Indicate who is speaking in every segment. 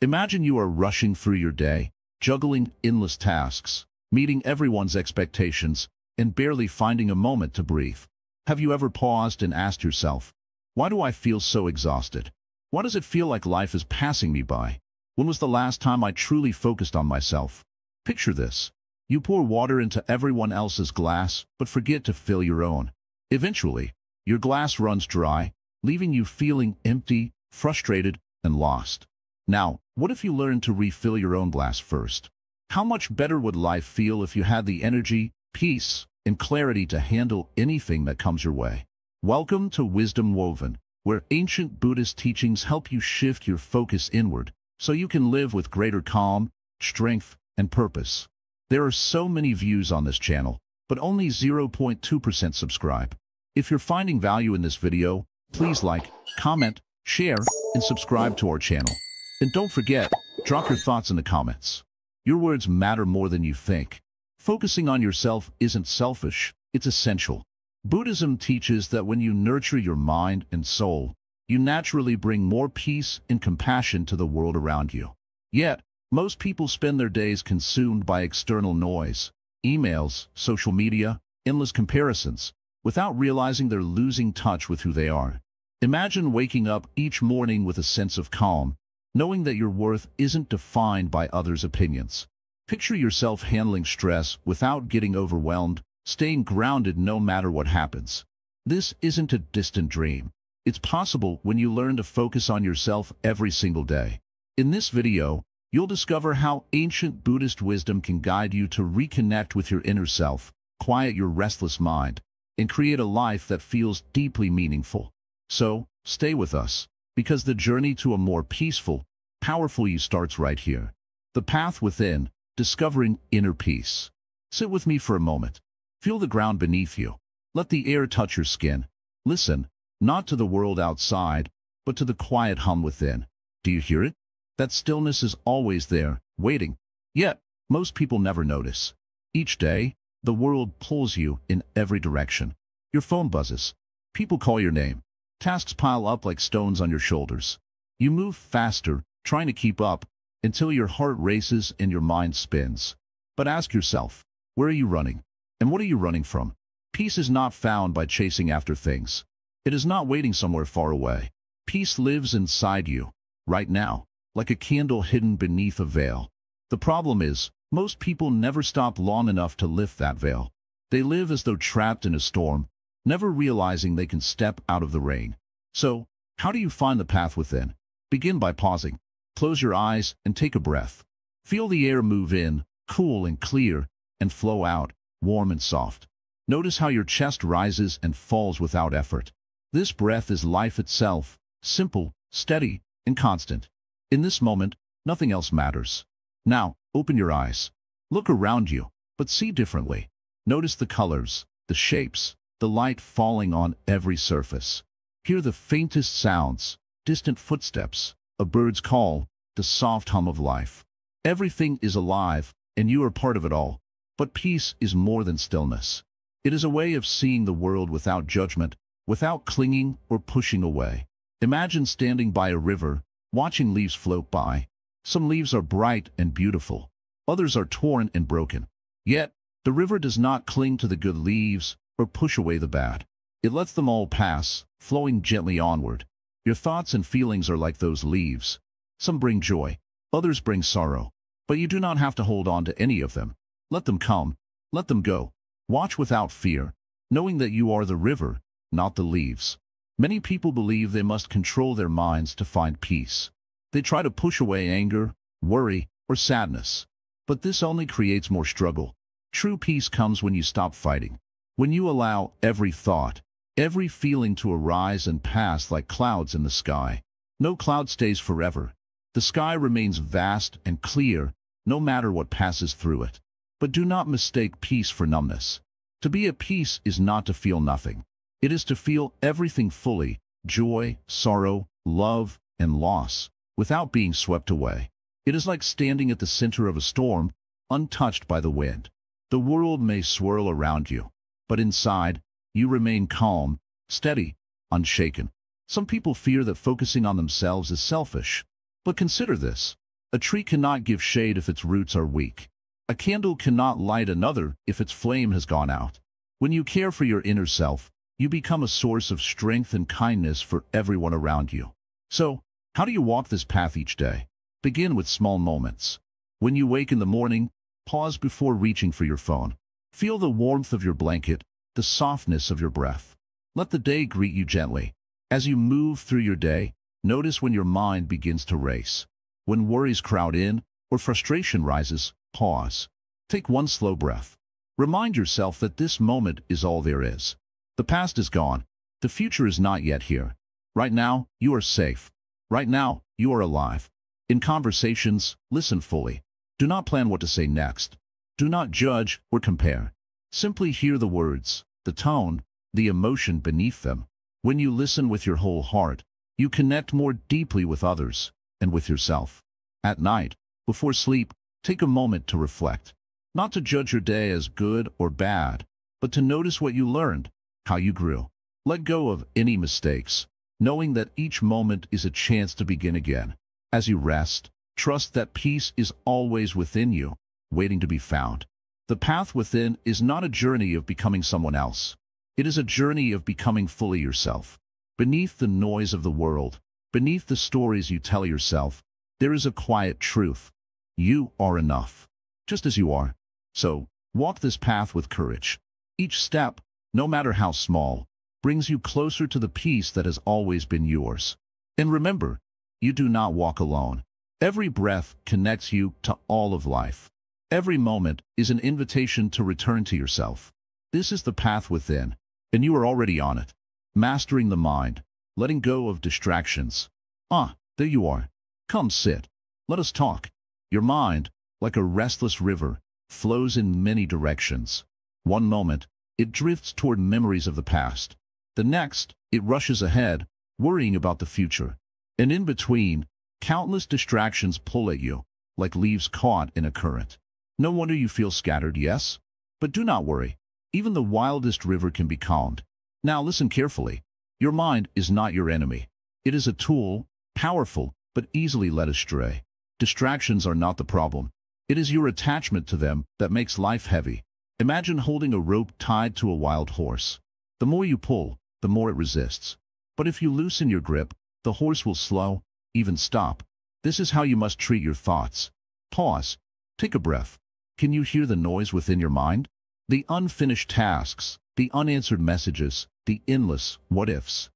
Speaker 1: Imagine you are rushing through your day, juggling endless tasks, meeting everyone's expectations, and barely finding a moment to breathe. Have you ever paused and asked yourself, why do I feel so exhausted? Why does it feel like life is passing me by? When was the last time I truly focused on myself? Picture this. You pour water into everyone else's glass, but forget to fill your own. Eventually, your glass runs dry, leaving you feeling empty, frustrated, and lost. Now, what if you learned to refill your own glass first? How much better would life feel if you had the energy, peace, and clarity to handle anything that comes your way? Welcome to Wisdom Woven, where ancient Buddhist teachings help you shift your focus inward so you can live with greater calm, strength, and purpose. There are so many views on this channel, but only 0.2% subscribe. If you're finding value in this video, please like, comment, share, and subscribe to our channel. And don't forget, drop your thoughts in the comments. Your words matter more than you think. Focusing on yourself isn't selfish, it's essential. Buddhism teaches that when you nurture your mind and soul, you naturally bring more peace and compassion to the world around you. Yet, most people spend their days consumed by external noise, emails, social media, endless comparisons, without realizing they're losing touch with who they are. Imagine waking up each morning with a sense of calm, knowing that your worth isn't defined by others' opinions. Picture yourself handling stress without getting overwhelmed, staying grounded no matter what happens. This isn't a distant dream. It's possible when you learn to focus on yourself every single day. In this video, you'll discover how ancient Buddhist wisdom can guide you to reconnect with your inner self, quiet your restless mind, and create a life that feels deeply meaningful. So, stay with us, because the journey to a more peaceful, powerful you starts right here. The path within, discovering inner peace. Sit with me for a moment. Feel the ground beneath you. Let the air touch your skin. Listen, not to the world outside, but to the quiet hum within. Do you hear it? That stillness is always there, waiting. Yet, most people never notice. Each day, the world pulls you in every direction. Your phone buzzes. People call your name. Tasks pile up like stones on your shoulders. You move faster, trying to keep up, until your heart races and your mind spins. But ask yourself, where are you running? And what are you running from? Peace is not found by chasing after things. It is not waiting somewhere far away. Peace lives inside you, right now, like a candle hidden beneath a veil. The problem is, most people never stop long enough to lift that veil. They live as though trapped in a storm, never realizing they can step out of the rain. So, how do you find the path within? Begin by pausing. Close your eyes and take a breath. Feel the air move in, cool and clear, and flow out, warm and soft. Notice how your chest rises and falls without effort. This breath is life itself, simple, steady, and constant. In this moment, nothing else matters. Now, open your eyes. Look around you, but see differently. Notice the colors, the shapes, the light falling on every surface. Hear the faintest sounds, distant footsteps, a bird's call, the soft hum of life. Everything is alive, and you are part of it all. But peace is more than stillness. It is a way of seeing the world without judgment, without clinging or pushing away. Imagine standing by a river, watching leaves float by. Some leaves are bright and beautiful. Others are torn and broken. Yet, the river does not cling to the good leaves or push away the bad. It lets them all pass, flowing gently onward. Your thoughts and feelings are like those leaves. Some bring joy, others bring sorrow. But you do not have to hold on to any of them. Let them come, let them go. Watch without fear, knowing that you are the river, not the leaves. Many people believe they must control their minds to find peace. They try to push away anger, worry, or sadness. But this only creates more struggle. True peace comes when you stop fighting. When you allow every thought, every feeling to arise and pass like clouds in the sky. No cloud stays forever. The sky remains vast and clear, no matter what passes through it. But do not mistake peace for numbness. To be at peace is not to feel nothing. It is to feel everything fully, joy, sorrow, love, and loss, without being swept away. It is like standing at the center of a storm, untouched by the wind. The world may swirl around you, but inside, you remain calm, steady, unshaken. Some people fear that focusing on themselves is selfish. But consider this. A tree cannot give shade if its roots are weak. A candle cannot light another if its flame has gone out. When you care for your inner self, you become a source of strength and kindness for everyone around you. So, how do you walk this path each day? Begin with small moments. When you wake in the morning, pause before reaching for your phone. Feel the warmth of your blanket, the softness of your breath. Let the day greet you gently. As you move through your day, notice when your mind begins to race. When worries crowd in or frustration rises, pause. Take one slow breath. Remind yourself that this moment is all there is. The past is gone. The future is not yet here. Right now, you are safe. Right now, you are alive. In conversations, listen fully. Do not plan what to say next. Do not judge or compare. Simply hear the words, the tone, the emotion beneath them. When you listen with your whole heart, you connect more deeply with others and with yourself. At night, before sleep, take a moment to reflect. Not to judge your day as good or bad, but to notice what you learned, how you grew. Let go of any mistakes, knowing that each moment is a chance to begin again. As you rest, trust that peace is always within you, waiting to be found. The path within is not a journey of becoming someone else. It is a journey of becoming fully yourself. Beneath the noise of the world, beneath the stories you tell yourself, there is a quiet truth. You are enough, just as you are. So, walk this path with courage. Each step, no matter how small, brings you closer to the peace that has always been yours. And remember, you do not walk alone. Every breath connects you to all of life. Every moment is an invitation to return to yourself. This is the path within, and you are already on it. Mastering the mind, letting go of distractions. Ah, there you are. Come sit. Let us talk. Your mind, like a restless river, flows in many directions. One moment, it drifts toward memories of the past. The next, it rushes ahead, worrying about the future. And in between, countless distractions pull at you, like leaves caught in a current. No wonder you feel scattered, yes? But do not worry. Even the wildest river can be calmed. Now listen carefully. Your mind is not your enemy. It is a tool, powerful, but easily led astray. Distractions are not the problem. It is your attachment to them that makes life heavy. Imagine holding a rope tied to a wild horse. The more you pull, the more it resists. But if you loosen your grip, the horse will slow, even stop. This is how you must treat your thoughts. Pause. Take a breath. Can you hear the noise within your mind? The unfinished tasks, the unanswered messages, the endless what-ifs.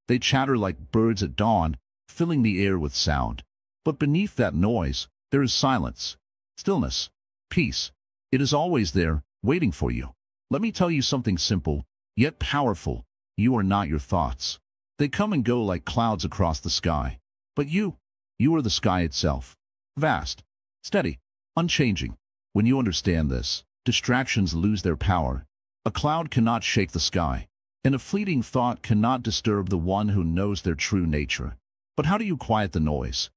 Speaker 1: They chatter like birds at dawn, filling the air with sound. But beneath that noise, there is silence, stillness, peace. It is always there, waiting for you. Let me tell you something simple, yet powerful. You are not your thoughts. They come and go like clouds across the sky. But you are the sky itself. Vast, steady, unchanging. When you understand this, distractions lose their power. A cloud cannot shake the sky, and a fleeting thought cannot disturb the one who knows their true nature. But how do you quiet the noise?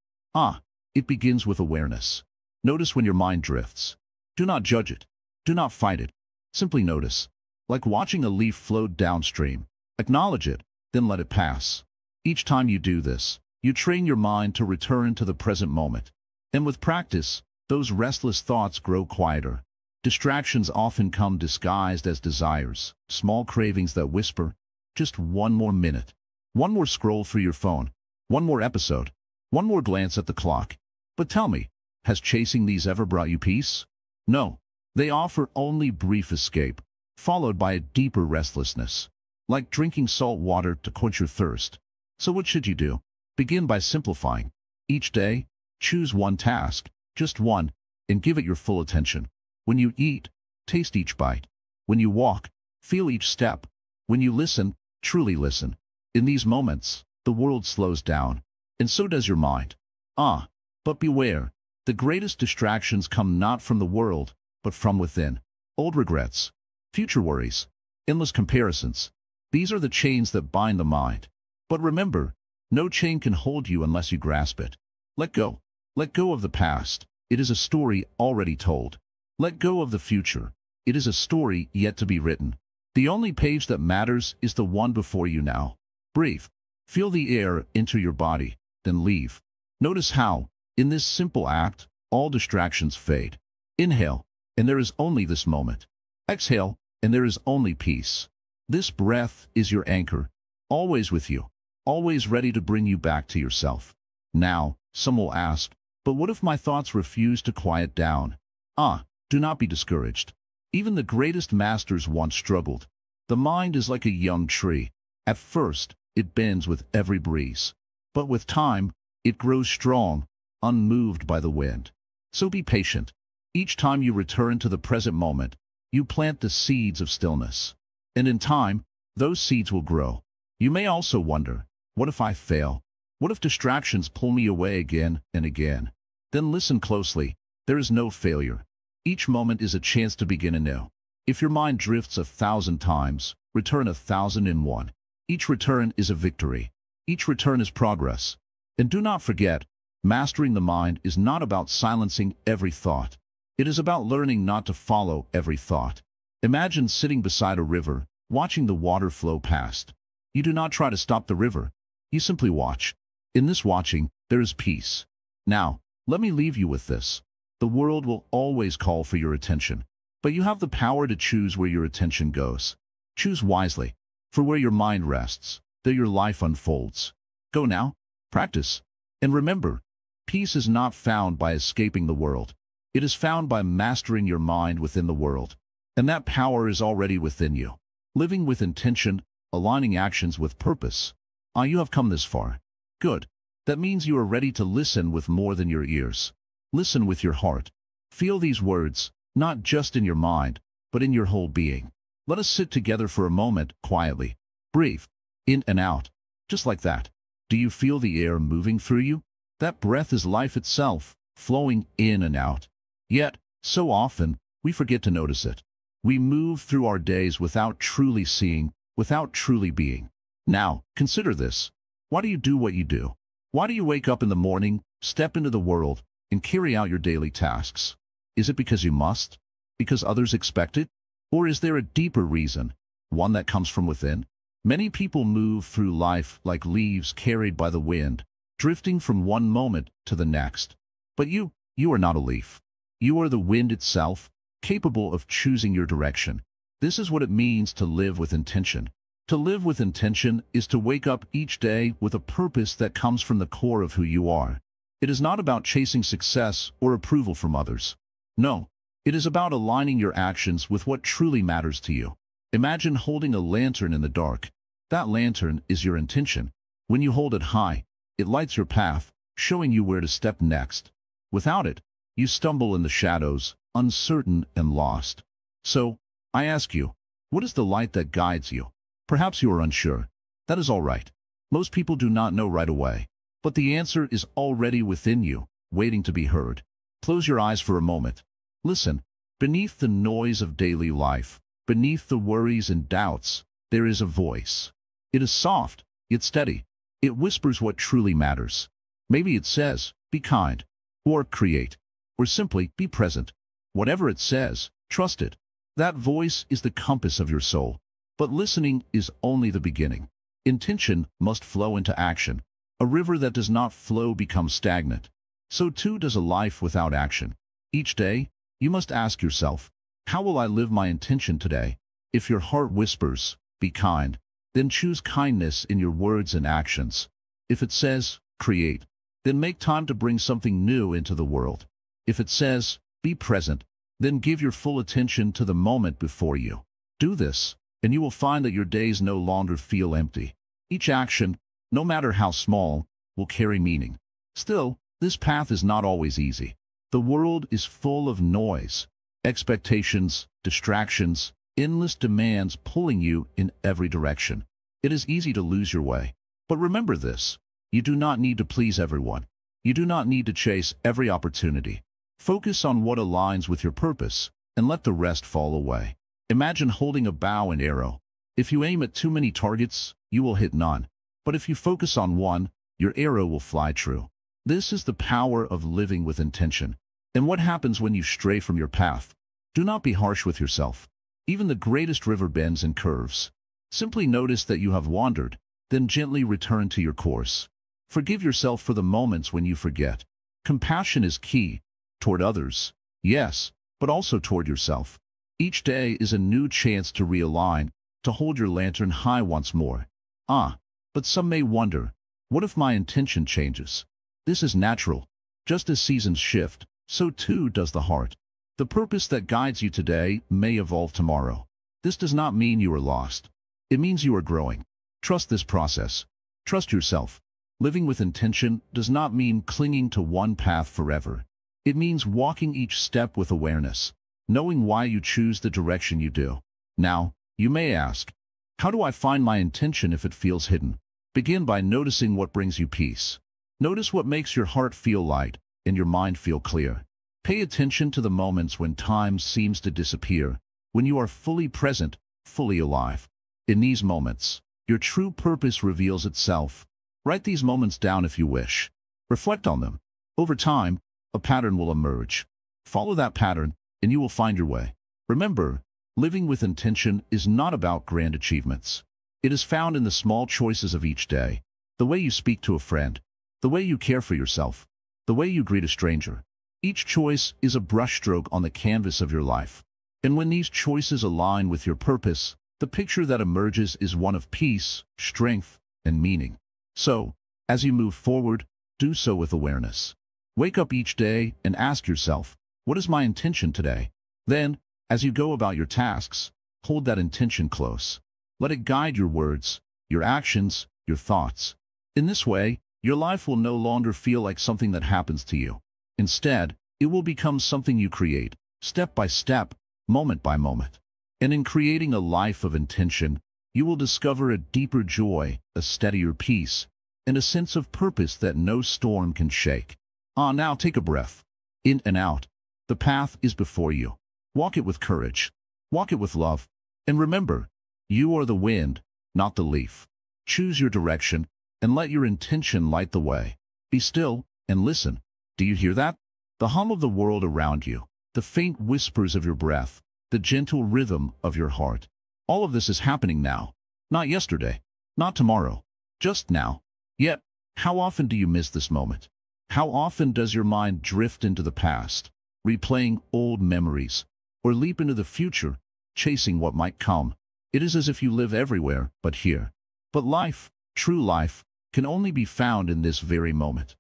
Speaker 1: It begins with awareness. Notice when your mind drifts. Do not judge it. Do not fight it. Simply notice. Like watching a leaf float downstream. Acknowledge it, then let it pass. Each time you do this, you train your mind to return to the present moment. And with practice, those restless thoughts grow quieter. Distractions often come disguised as desires, small cravings that whisper, just one more minute, one more scroll through your phone, one more episode, one more glance at the clock. But tell me, has chasing these ever brought you peace? No, they offer only brief escape, followed by a deeper restlessness, like drinking salt water to quench your thirst. So what should you do? Begin by simplifying. Each day, choose one task, just one, and give it your full attention. When you eat, taste each bite. When you walk, feel each step. When you listen, truly listen. In these moments, the world slows down, and so does your mind. But beware, the greatest distractions come not from the world, but from within. Old regrets, future worries, endless comparisons. These are the chains that bind the mind. But remember, no chain can hold you unless you grasp it. Let go. Let go of the past. It is a story already told. Let go of the future. It is a story yet to be written. The only page that matters is the one before you now. Breathe. Feel the air enter your body, then leave. Notice how, In this simple act, all distractions fade. Inhale, and there is only this moment. Exhale, and there is only peace. This breath is your anchor, always with you, always ready to bring you back to yourself. Now, some will ask, but what if my thoughts refuse to quiet down? Do not be discouraged. Even the greatest masters once struggled. The mind is like a young tree. At first, it bends with every breeze. But with time, it grows strong, unmoved by the wind. So be patient. Each time you return to the present moment, you plant the seeds of stillness. And in time, those seeds will grow. You may also wonder, what if I fail? What if distractions pull me away again and again? Then listen closely. There is no failure. Each moment is a chance to begin anew. If your mind drifts 1,000 times, return 1,001. Each return is a victory. Each return is progress. And do not forget, mastering the mind is not about silencing every thought. It is about learning not to follow every thought. Imagine sitting beside a river, watching the water flow past. You do not try to stop the river. You simply watch. In this watching, there is peace. Now, let me leave you with this. The world will always call for your attention, but you have the power to choose where your attention goes. Choose wisely, for where your mind rests, there your life unfolds. Go now, practice, and remember, peace is not found by escaping the world. It is found by mastering your mind within the world, and that power is already within you. Living with intention, aligning actions with purpose. You have come this far. Good. That means you are ready to listen with more than your ears. Listen with your heart. Feel these words, not just in your mind, but in your whole being. Let us sit together for a moment, quietly. Breathe, in and out, just like that. Do you feel the air moving through you? That breath is life itself, flowing in and out. Yet, so often, we forget to notice it. We move through our days without truly seeing, without truly being. Now, consider this. Why do you do what you do? Why do you wake up in the morning, step into the world, and carry out your daily tasks? Is it because you must? Because others expect it? Or is there a deeper reason, one that comes from within? Many people move through life like leaves carried by the wind, drifting from one moment to the next. But you are not a leaf. You are the wind itself, capable of choosing your direction. This is what it means to live with intention. To live with intention is to wake up each day with a purpose that comes from the core of who you are. It is not about chasing success or approval from others. No, it is about aligning your actions with what truly matters to you. Imagine holding a lantern in the dark. That lantern is your intention. When you hold it high, it lights your path, showing you where to step next. Without it, you stumble in the shadows, uncertain and lost. So, I ask you, what is the light that guides you? Perhaps you are unsure. That is all right. Most people do not know right away. But the answer is already within you, waiting to be heard. Close your eyes for a moment. Listen. Beneath the noise of daily life, beneath the worries and doubts, there is a voice. It is soft, yet steady. It whispers what truly matters. Maybe it says, be kind, or create, or simply be present. Whatever it says, trust it. That voice is the compass of your soul. But listening is only the beginning. Intention must flow into action. A river that does not flow becomes stagnant. So too does a life without action. Each day, you must ask yourself, how will I live my intention today? If your heart whispers, be kind, then choose kindness in your words and actions. If it says, create, then make time to bring something new into the world. If it says, be present, then give your full attention to the moment before you. Do this, and you will find that your days no longer feel empty. Each action, no matter how small, will carry meaning. Still, this path is not always easy. The world is full of noise, expectations, distractions, endless demands pulling you in every direction. It is easy to lose your way. But remember this, you do not need to please everyone. You do not need to chase every opportunity. Focus on what aligns with your purpose, and let the rest fall away. Imagine holding a bow and arrow. If you aim at too many targets, you will hit none. But if you focus on one, your arrow will fly true. This is the power of living with intention. And what happens when you stray from your path? Do not be harsh with yourself. Even the greatest river bends and curves. Simply notice that you have wandered, then gently return to your course. Forgive yourself for the moments when you forget. Compassion is key. Toward others, yes, but also toward yourself. Each day is a new chance to realign, to hold your lantern high once more. But some may wonder, what if my intention changes? This is natural. Just as seasons shift, so too does the heart. The purpose that guides you today may evolve tomorrow. This does not mean you are lost. It means you are growing. Trust this process. Trust yourself. Living with intention does not mean clinging to one path forever. It means walking each step with awareness, knowing why you choose the direction you do. Now, you may ask, how do I find my intention if it feels hidden? Begin by noticing what brings you peace. Notice what makes your heart feel light and your mind feel clear. Pay attention to the moments when time seems to disappear, when you are fully present, fully alive. In these moments, your true purpose reveals itself. Write these moments down if you wish. Reflect on them. Over time, a pattern will emerge. Follow that pattern, and you will find your way. Remember, living with intention is not about grand achievements. It is found in the small choices of each day. The way you speak to a friend, the way you care for yourself, the way you greet a stranger. Each choice is a brushstroke on the canvas of your life. And when these choices align with your purpose, the picture that emerges is one of peace, strength, and meaning. So, as you move forward, do so with awareness. Wake up each day and ask yourself, what is my intention today? Then, as you go about your tasks, hold that intention close. Let it guide your words, your actions, your thoughts. In this way, your life will no longer feel like something that happens to you. Instead, it will become something you create, step by step, moment by moment. And in creating a life of intention, you will discover a deeper joy, a steadier peace, and a sense of purpose that no storm can shake. Now take a breath. In and out. The path is before you. Walk it with courage. Walk it with love. And remember, you are the wind, not the leaf. Choose your direction, and let your intention light the way. Be still, and listen. Do you hear that? The hum of the world around you, the faint whispers of your breath, the gentle rhythm of your heart. All of this is happening now. Not yesterday, not tomorrow, just now. Yet, how often do you miss this moment? How often does your mind drift into the past, replaying old memories, or leap into the future, chasing what might come? It is as if you live everywhere but here. But life, true life, can only be found in this very moment.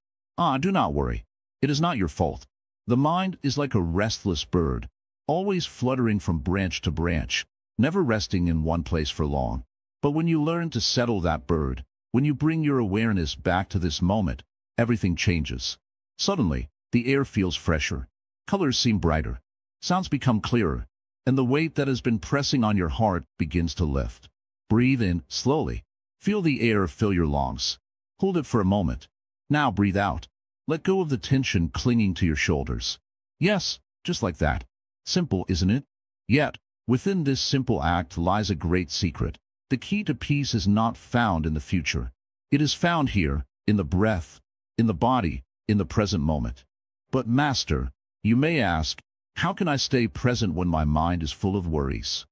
Speaker 1: Do not worry. It is not your fault. The mind is like a restless bird, always fluttering from branch to branch, never resting in one place for long. But when you learn to settle that bird, when you bring your awareness back to this moment, everything changes. Suddenly, the air feels fresher, colors seem brighter, sounds become clearer, and the weight that has been pressing on your heart begins to lift. Breathe in slowly. Feel the air fill your lungs. Hold it for a moment. Now breathe out. Let go of the tension clinging to your shoulders. Yes, just like that. Simple, isn't it? Yet, within this simple act lies a great secret. The key to peace is not found in the future. It is found here, in the breath, in the body, in the present moment. But Master, you may ask, how can I stay present when my mind is full of worries?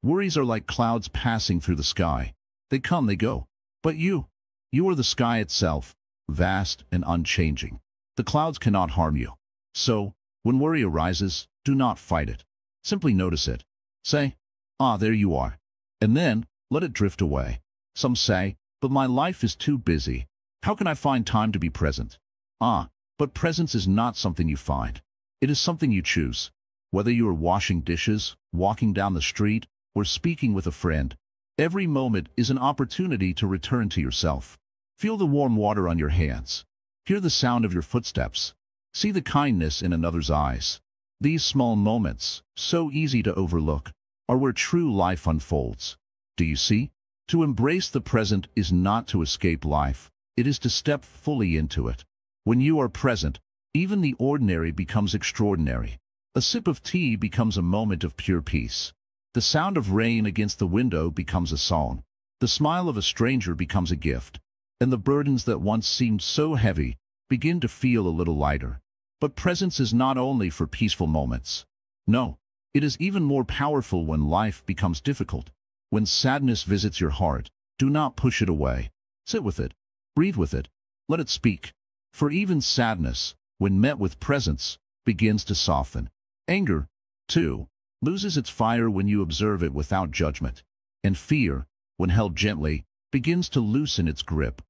Speaker 1: Worries are like clouds passing through the sky. They come, they go. But you are the sky itself, vast and unchanging. The clouds cannot harm you. So, when worry arises, do not fight it. Simply notice it. Say, there you are. And then, let it drift away. Some say, but my life is too busy. How can I find time to be present? But presence is not something you find. It is something you choose. Whether you are washing dishes, walking down the street, or speaking with a friend, every moment is an opportunity to return to yourself. Feel the warm water on your hands. Hear the sound of your footsteps. See the kindness in another's eyes. These small moments, so easy to overlook, are where true life unfolds. Do you see? To embrace the present is not to escape life. It is to step fully into it. When you are present, even the ordinary becomes extraordinary. A sip of tea becomes a moment of pure peace. The sound of rain against the window becomes a song. The smile of a stranger becomes a gift. And the burdens that once seemed so heavy begin to feel a little lighter. But presence is not only for peaceful moments. No, it is even more powerful when life becomes difficult. When sadness visits your heart, do not push it away. Sit with it. Breathe with it. Let it speak. For even sadness, when met with presence, begins to soften. Anger, too, loses its fire when you observe it without judgment. And fear, when held gently, begins to loosen its grip.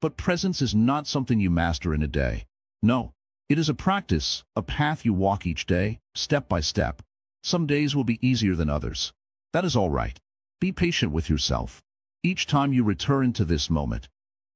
Speaker 1: But presence is not something you master in a day. No, it is a practice, a path you walk each day, step by step. Some days will be easier than others. That is all right. Be patient with yourself. Each time you return to this moment,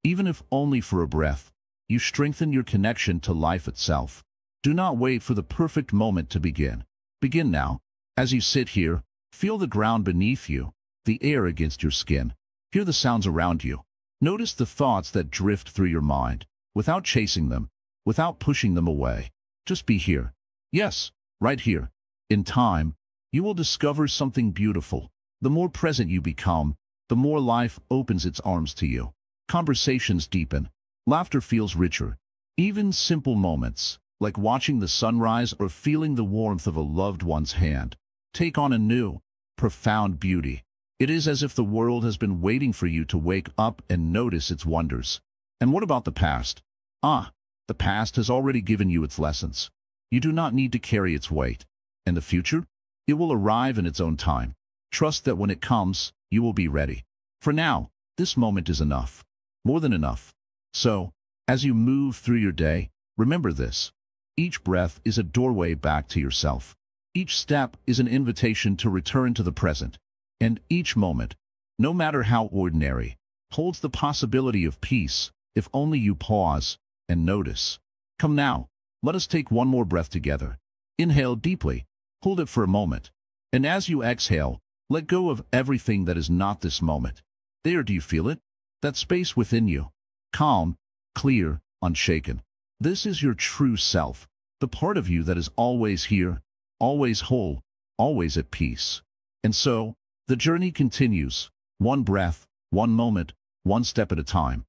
Speaker 1: even if only for a breath, you strengthen your connection to life itself. Do not wait for the perfect moment to begin. Begin now. As you sit here, feel the ground beneath you, the air against your skin. Hear the sounds around you. Notice the thoughts that drift through your mind, without chasing them, without pushing them away. Just be here. Yes, right here. In time, you will discover something beautiful. The more present you become, the more life opens its arms to you. Conversations deepen. Laughter feels richer. Even simple moments, like watching the sunrise or feeling the warmth of a loved one's hand, take on a new, profound beauty. It is as if the world has been waiting for you to wake up and notice its wonders. And what about the past? The past has already given you its lessons. You do not need to carry its weight. And the future? It will arrive in its own time. Trust that when it comes, you will be ready. For now, this moment is enough. More than enough. So, as you move through your day, remember this. Each breath is a doorway back to yourself. Each step is an invitation to return to the present. And each moment, no matter how ordinary, holds the possibility of peace, if only you pause and notice. Come now, let us take one more breath together. Inhale deeply, hold it for a moment. And as you exhale, let go of everything that is not this moment. There, do you feel it? That space within you. Calm, clear, unshaken. This is your true self, the part of you that is always here, always whole, always at peace. And so, the journey continues, one breath, one moment, one step at a time.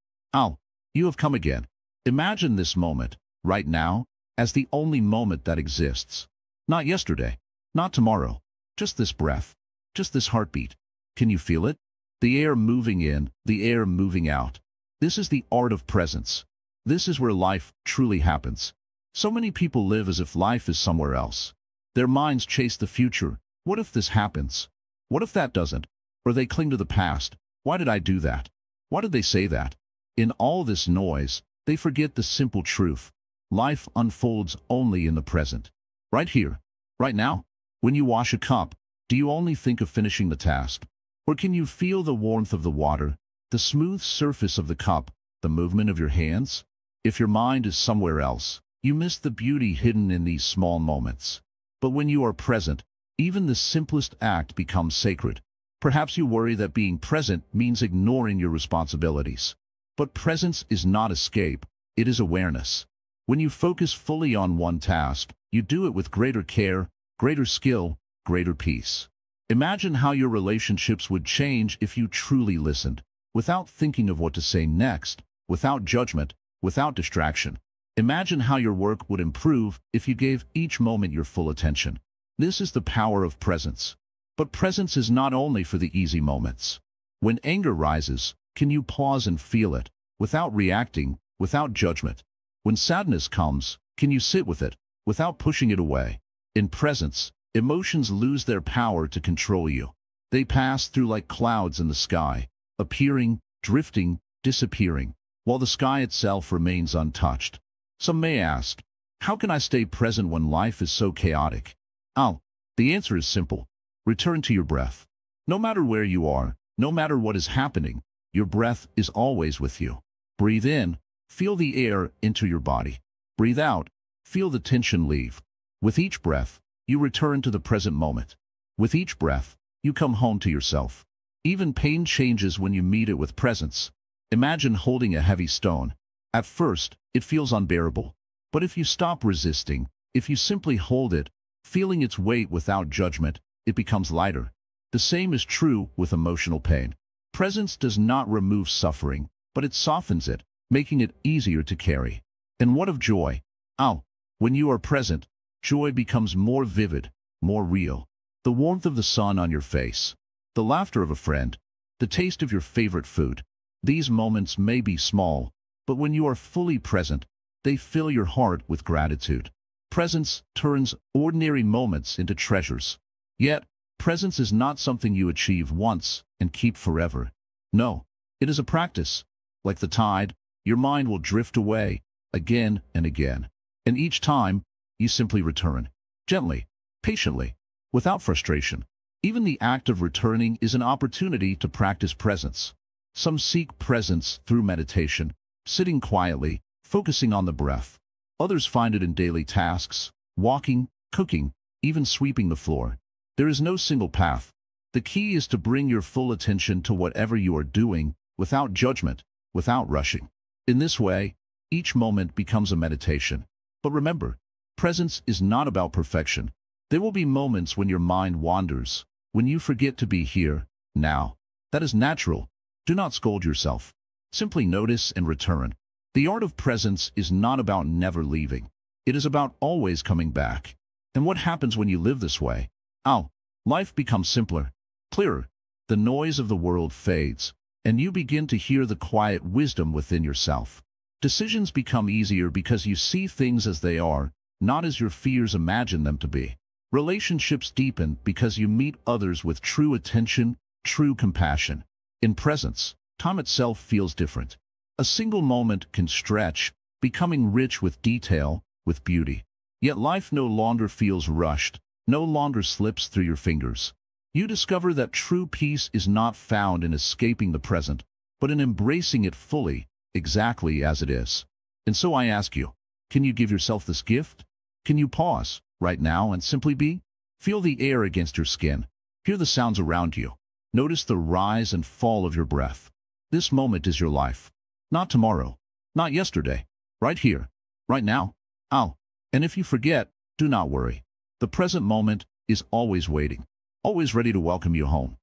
Speaker 1: You have come again. Imagine this moment, right now, as the only moment that exists. Not yesterday, not tomorrow, just this breath, just this heartbeat. Can you feel it? The air moving in, the air moving out. This is the art of presence. This is where life truly happens. So many people live as if life is somewhere else. Their minds chase the future. What if this happens? What if that doesn't? Or they cling to the past. Why did I do that? Why did they say that? In all this noise, they forget the simple truth. Life unfolds only in the present. Right here, right now. When you wash a cup, do you only think of finishing the task? Or can you feel the warmth of the water, the smooth surface of the cup, the movement of your hands? If your mind is somewhere else, you miss the beauty hidden in these small moments. But when you are present, even the simplest act becomes sacred. Perhaps you worry that being present means ignoring your responsibilities. But presence is not escape, it is awareness. When you focus fully on one task, you do it with greater care, greater skill, greater peace. Imagine how your relationships would change if you truly listened, without thinking of what to say next, without judgment, without distraction. Imagine how your work would improve if you gave each moment your full attention. This is the power of presence. But presence is not only for the easy moments. When anger rises, can you pause and feel it, without reacting, without judgment? When sadness comes, can you sit with it, without pushing it away? In presence, emotions lose their power to control you. They pass through like clouds in the sky, appearing, drifting, disappearing, while the sky itself remains untouched. Some may ask, how can I stay present when life is so chaotic? The answer is simple. Return to your breath. No matter where you are, no matter what is happening, your breath is always with you. Breathe in, feel the air enter your body. Breathe out, feel the tension leave. With each breath, you return to the present moment. With each breath, you come home to yourself. Even pain changes when you meet it with presence. Imagine holding a heavy stone. At first, it feels unbearable. But if you stop resisting, if you simply hold it, feeling its weight without judgment, it becomes lighter. The same is true with emotional pain. Presence does not remove suffering, but it softens it, making it easier to carry. And what of joy? When you are present, joy becomes more vivid, more real. The warmth of the sun on your face, the laughter of a friend, the taste of your favorite food. These moments may be small, But when you are fully present, they fill your heart with gratitude. Presence turns ordinary moments into treasures. Yet, presence is not something you achieve once and keep forever. No, it is a practice. Like the tide, your mind will drift away again and again. And each time, you simply return. Gently, patiently, without frustration. Even the act of returning is an opportunity to practice presence. Some seek presence through meditation, sitting quietly, focusing on the breath. Others find it in daily tasks, walking, cooking, even sweeping the floor. There is no single path. The key is to bring your full attention to whatever you are doing, without judgment, without rushing. In this way, each moment becomes a meditation. But remember, presence is not about perfection. There will be moments when your mind wanders, when you forget to be here, now. That is natural. Do not scold yourself. Simply notice and return. The art of presence is not about never leaving. It is about always coming back. And what happens when you live this way? Life becomes simpler, clearer. The noise of the world fades, and you begin to hear the quiet wisdom within yourself. Decisions become easier because you see things as they are, not as your fears imagine them to be. Relationships deepen because you meet others with true attention, true compassion. In presence, time itself feels different. A single moment can stretch, becoming rich with detail, with beauty. Yet life no longer feels rushed, no longer slips through your fingers. You discover that true peace is not found in escaping the present, but in embracing it fully, exactly as it is. And so I ask you, can you give yourself this gift? Can you pause, right now, and simply be? Feel the air against your skin. Hear the sounds around you. Notice the rise and fall of your breath. This moment is your life. Not tomorrow, not yesterday. Right here, right now. And if you forget, do not worry. The present moment is always waiting, always ready to welcome you home.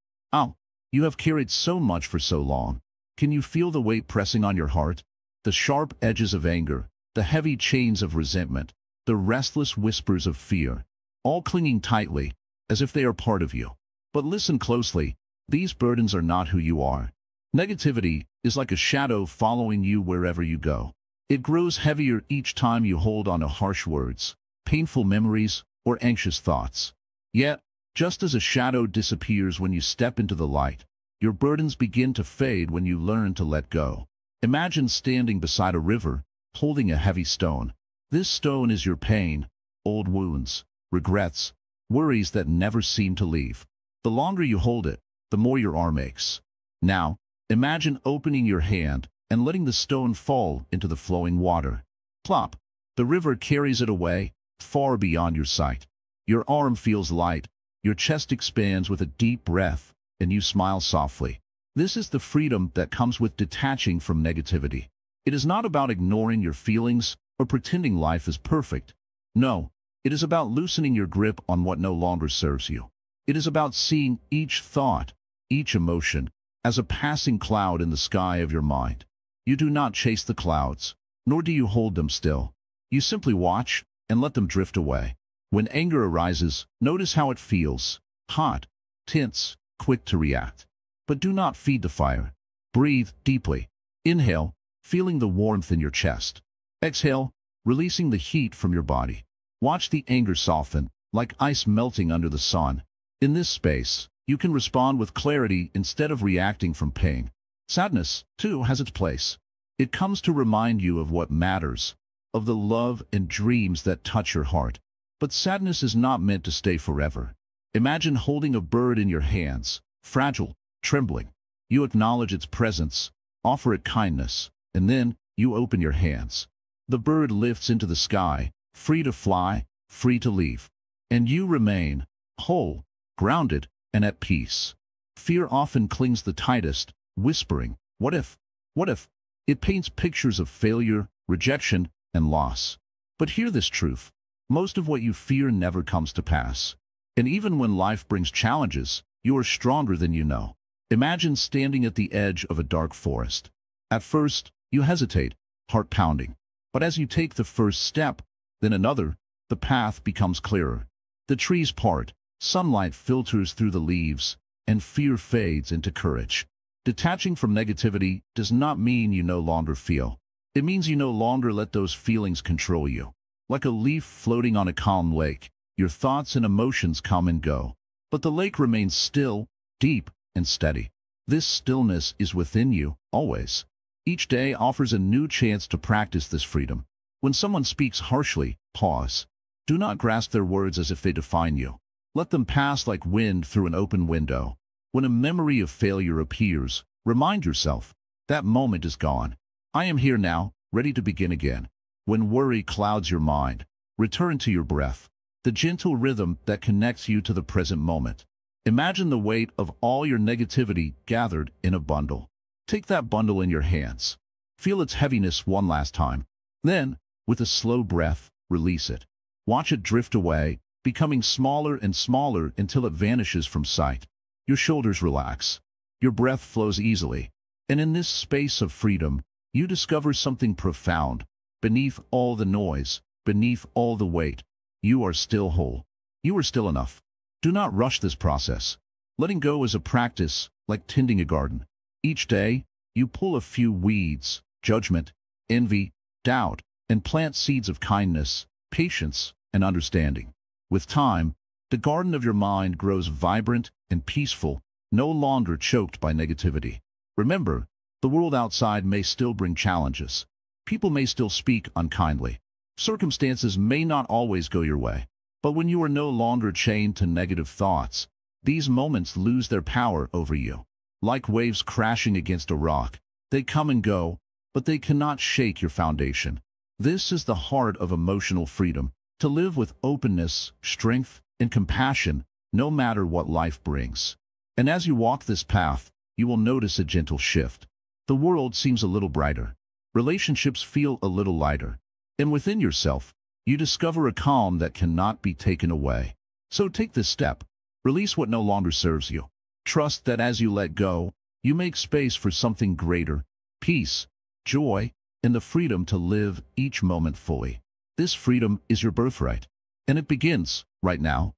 Speaker 1: You have carried so much for so long. Can you feel the weight pressing on your heart? The sharp edges of anger, the heavy chains of resentment, the restless whispers of fear, all clinging tightly, as if they are part of you. But listen closely, these burdens are not who you are. Negativity is like a shadow following you wherever you go. It grows heavier each time you hold on to harsh words, painful memories, or anxious thoughts. Yet, just as a shadow disappears when you step into the light, your burdens begin to fade when you learn to let go. Imagine standing beside a river, holding a heavy stone. This stone is your pain, old wounds, regrets, worries that never seem to leave. The longer you hold it, the more your arm aches. Now, imagine opening your hand and letting the stone fall into the flowing water. Plop! The river carries it away, far beyond your sight. Your arm feels light, your chest expands with a deep breath, and you smile softly. This is the freedom that comes with detaching from negativity. It is not about ignoring your feelings or pretending life is perfect. No, it is about loosening your grip on what no longer serves you. It is about seeing each thought, each emotion, as a passing cloud in the sky of your mind. You do not chase the clouds, nor do you hold them still. You simply watch and let them drift away. When anger arises, notice how it feels: hot, tense, quick to react. But do not feed the fire. Breathe deeply. Inhale, feeling the warmth in your chest. Exhale, releasing the heat from your body. Watch the anger soften, like ice melting under the sun. In this space, you can respond with clarity instead of reacting from pain. Sadness, too, has its place. It comes to remind you of what matters, of the love and dreams that touch your heart. But sadness is not meant to stay forever. Imagine holding a bird in your hands, fragile, trembling. You acknowledge its presence, offer it kindness, and then you open your hands. The bird lifts into the sky, free to fly, free to leave. And you remain, whole, grounded, and at peace. Fear often clings the tightest, whispering, "What if? What if?" It paints pictures of failure, rejection, and loss. But hear this truth: most of what you fear never comes to pass. And even when life brings challenges, you are stronger than you know. Imagine standing at the edge of a dark forest. At first, you hesitate, heart pounding. But as you take the first step, then another, the path becomes clearer. The trees part, sunlight filters through the leaves, and fear fades into courage. Detaching from negativity does not mean you no longer feel. It means you no longer let those feelings control you. Like a leaf floating on a calm lake, your thoughts and emotions come and go. But the lake remains still, deep, and steady. This stillness is within you, always. Each day offers a new chance to practice this freedom. When someone speaks harshly, pause. Do not grasp their words as if they define you. Let them pass like wind through an open window. When a memory of failure appears, remind yourself, that moment is gone. I am here now, ready to begin again. When worry clouds your mind, return to your breath, the gentle rhythm that connects you to the present moment. Imagine the weight of all your negativity gathered in a bundle. Take that bundle in your hands. Feel its heaviness one last time. Then, with a slow breath, release it. Watch it drift away, becoming smaller and smaller until it vanishes from sight. Your shoulders relax. Your breath flows easily. And in this space of freedom, you discover something profound. Beneath all the noise, beneath all the weight, you are still whole. You are still enough. Do not rush this process. Letting go is a practice, like tending a garden. Each day, you pull a few weeds, judgment, envy, doubt, and plant seeds of kindness, patience, and understanding. With time, the garden of your mind grows vibrant and peaceful, no longer choked by negativity. Remember, the world outside may still bring challenges. People may still speak unkindly. Circumstances may not always go your way. But when you are no longer chained to negative thoughts, these moments lose their power over you. Like waves crashing against a rock, they come and go, but they cannot shake your foundation. This is the heart of emotional freedom, to live with openness, strength, and compassion, no matter what life brings. And as you walk this path, you will notice a gentle shift. The world seems a little brighter. Relationships feel a little lighter. And within yourself, you discover a calm that cannot be taken away. So take this step. Release what no longer serves you. Trust that as you let go, you make space for something greater, peace, joy, and the freedom to live each moment fully. This freedom is your birthright. And it begins right now.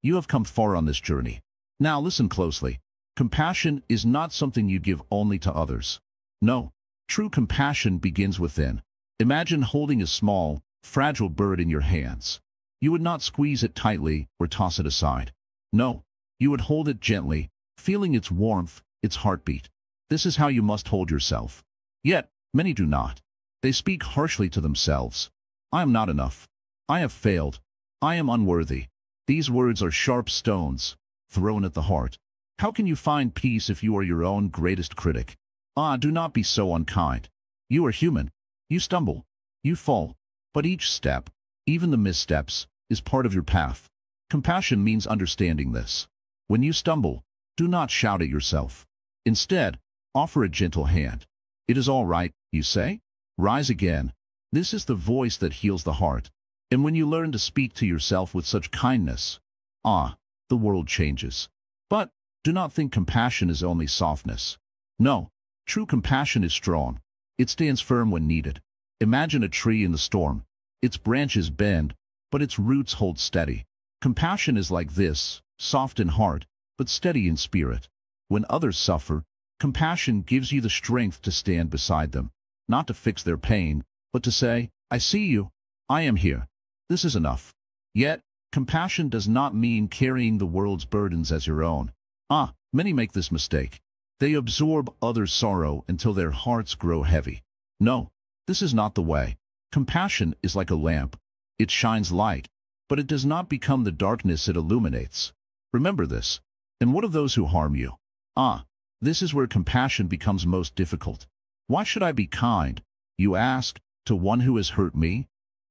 Speaker 1: You have come far on this journey. Now listen closely. Compassion is not something you give only to others. No, true compassion begins within. Imagine holding a small, fragile bird in your hands. You would not squeeze it tightly or toss it aside. No, you would hold it gently, feeling its warmth, its heartbeat. This is how you must hold yourself. Yet, many do not. They speak harshly to themselves. I am not enough. I have failed. I am unworthy. These words are sharp stones, thrown at the heart. How can you find peace if you are your own greatest critic? Do not be so unkind. You are human. You stumble. You fall. But each step, even the missteps, is part of your path. Compassion means understanding this. When you stumble, do not shout at yourself. Instead, offer a gentle hand. It is all right, you say? Rise again. This is the voice that heals the heart. And when you learn to speak to yourself with such kindness, the world changes. But do not think compassion is only softness. No, true compassion is strong. It stands firm when needed. Imagine a tree in the storm. Its branches bend, but its roots hold steady. Compassion is like this, soft in heart, but steady in spirit. When others suffer, compassion gives you the strength to stand beside them, not to fix their pain, but to say, I see you. I am here. This is enough. Yet, compassion does not mean carrying the world's burdens as your own. Many make this mistake. They absorb others' sorrow until their hearts grow heavy. No, this is not the way. Compassion is like a lamp. It shines light, but it does not become the darkness it illuminates. Remember this. And what of those who harm you? This is where compassion becomes most difficult. Why should I be kind, you ask, to one who has hurt me?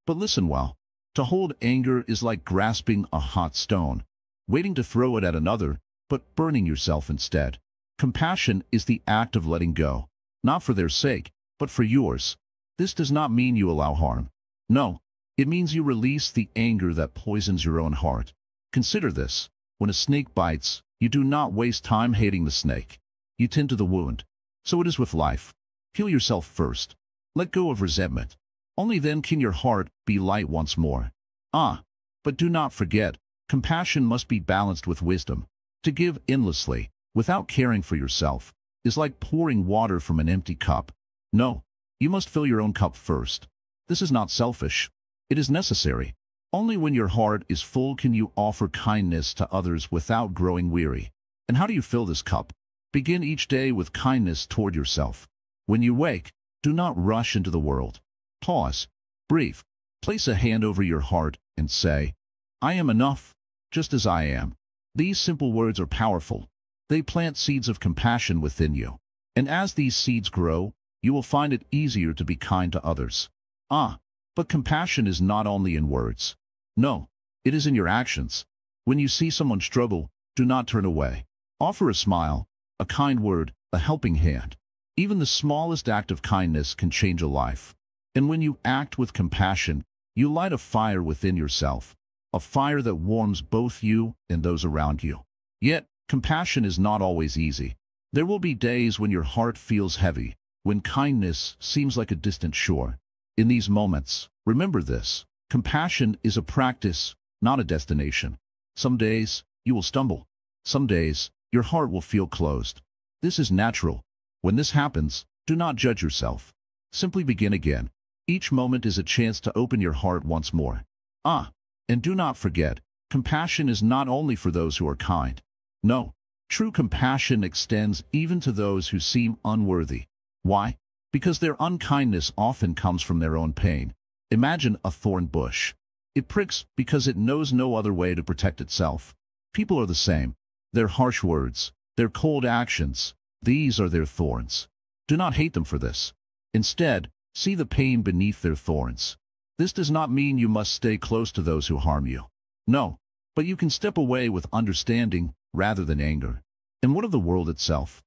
Speaker 1: But listen well. To hold anger is like grasping a hot stone, waiting to throw it at another, but burning yourself instead. Compassion is the act of letting go, not for their sake, but for yours. This does not mean you allow harm. No, it means you release the anger that poisons your own heart. Consider this. When a snake bites, you do not waste time hating the snake. You tend to the wound. So it is with life. Heal yourself first. Let go of resentment. Only then can your heart be light once more. But do not forget, compassion must be balanced with wisdom. To give endlessly, without caring for yourself, is like pouring water from an empty cup. No, You must fill your own cup first. This is not selfish. It is necessary. Only when your heart is full can you offer kindness to others without growing weary. And how do you fill this cup? Begin each day with kindness toward yourself. When you wake, do not rush into the world. Pause. Breathe. Place a hand over your heart and say, I am enough, just as I am. These simple words are powerful. They plant seeds of compassion within you. And as these seeds grow, you will find it easier to be kind to others. But compassion is not only in words. No, it is in your actions. When you see someone struggle, do not turn away. Offer a smile, a kind word, a helping hand. Even the smallest act of kindness can change a life. And when you act with compassion, you light a fire within yourself, a fire that warms both you and those around you. Yet, compassion is not always easy. There will be days when your heart feels heavy, when kindness seems like a distant shore. In these moments, remember this: compassion is a practice, not a destination. Some days, you will stumble. Some days, your heart will feel closed. This is natural. When this happens, do not judge yourself. Simply begin again. Each moment is a chance to open your heart once more. And do not forget, compassion is not only for those who are kind. No, true compassion extends even to those who seem unworthy. Why? Because their unkindness often comes from their own pain. Imagine a thorn bush. It pricks because it knows no other way to protect itself. People are the same. Their harsh words, their cold actions, these are their thorns. Do not hate them for this. Instead, see the pain beneath their thorns. This does not mean you must stay close to those who harm you. No, but you can step away with understanding rather than anger. And what of the world itself?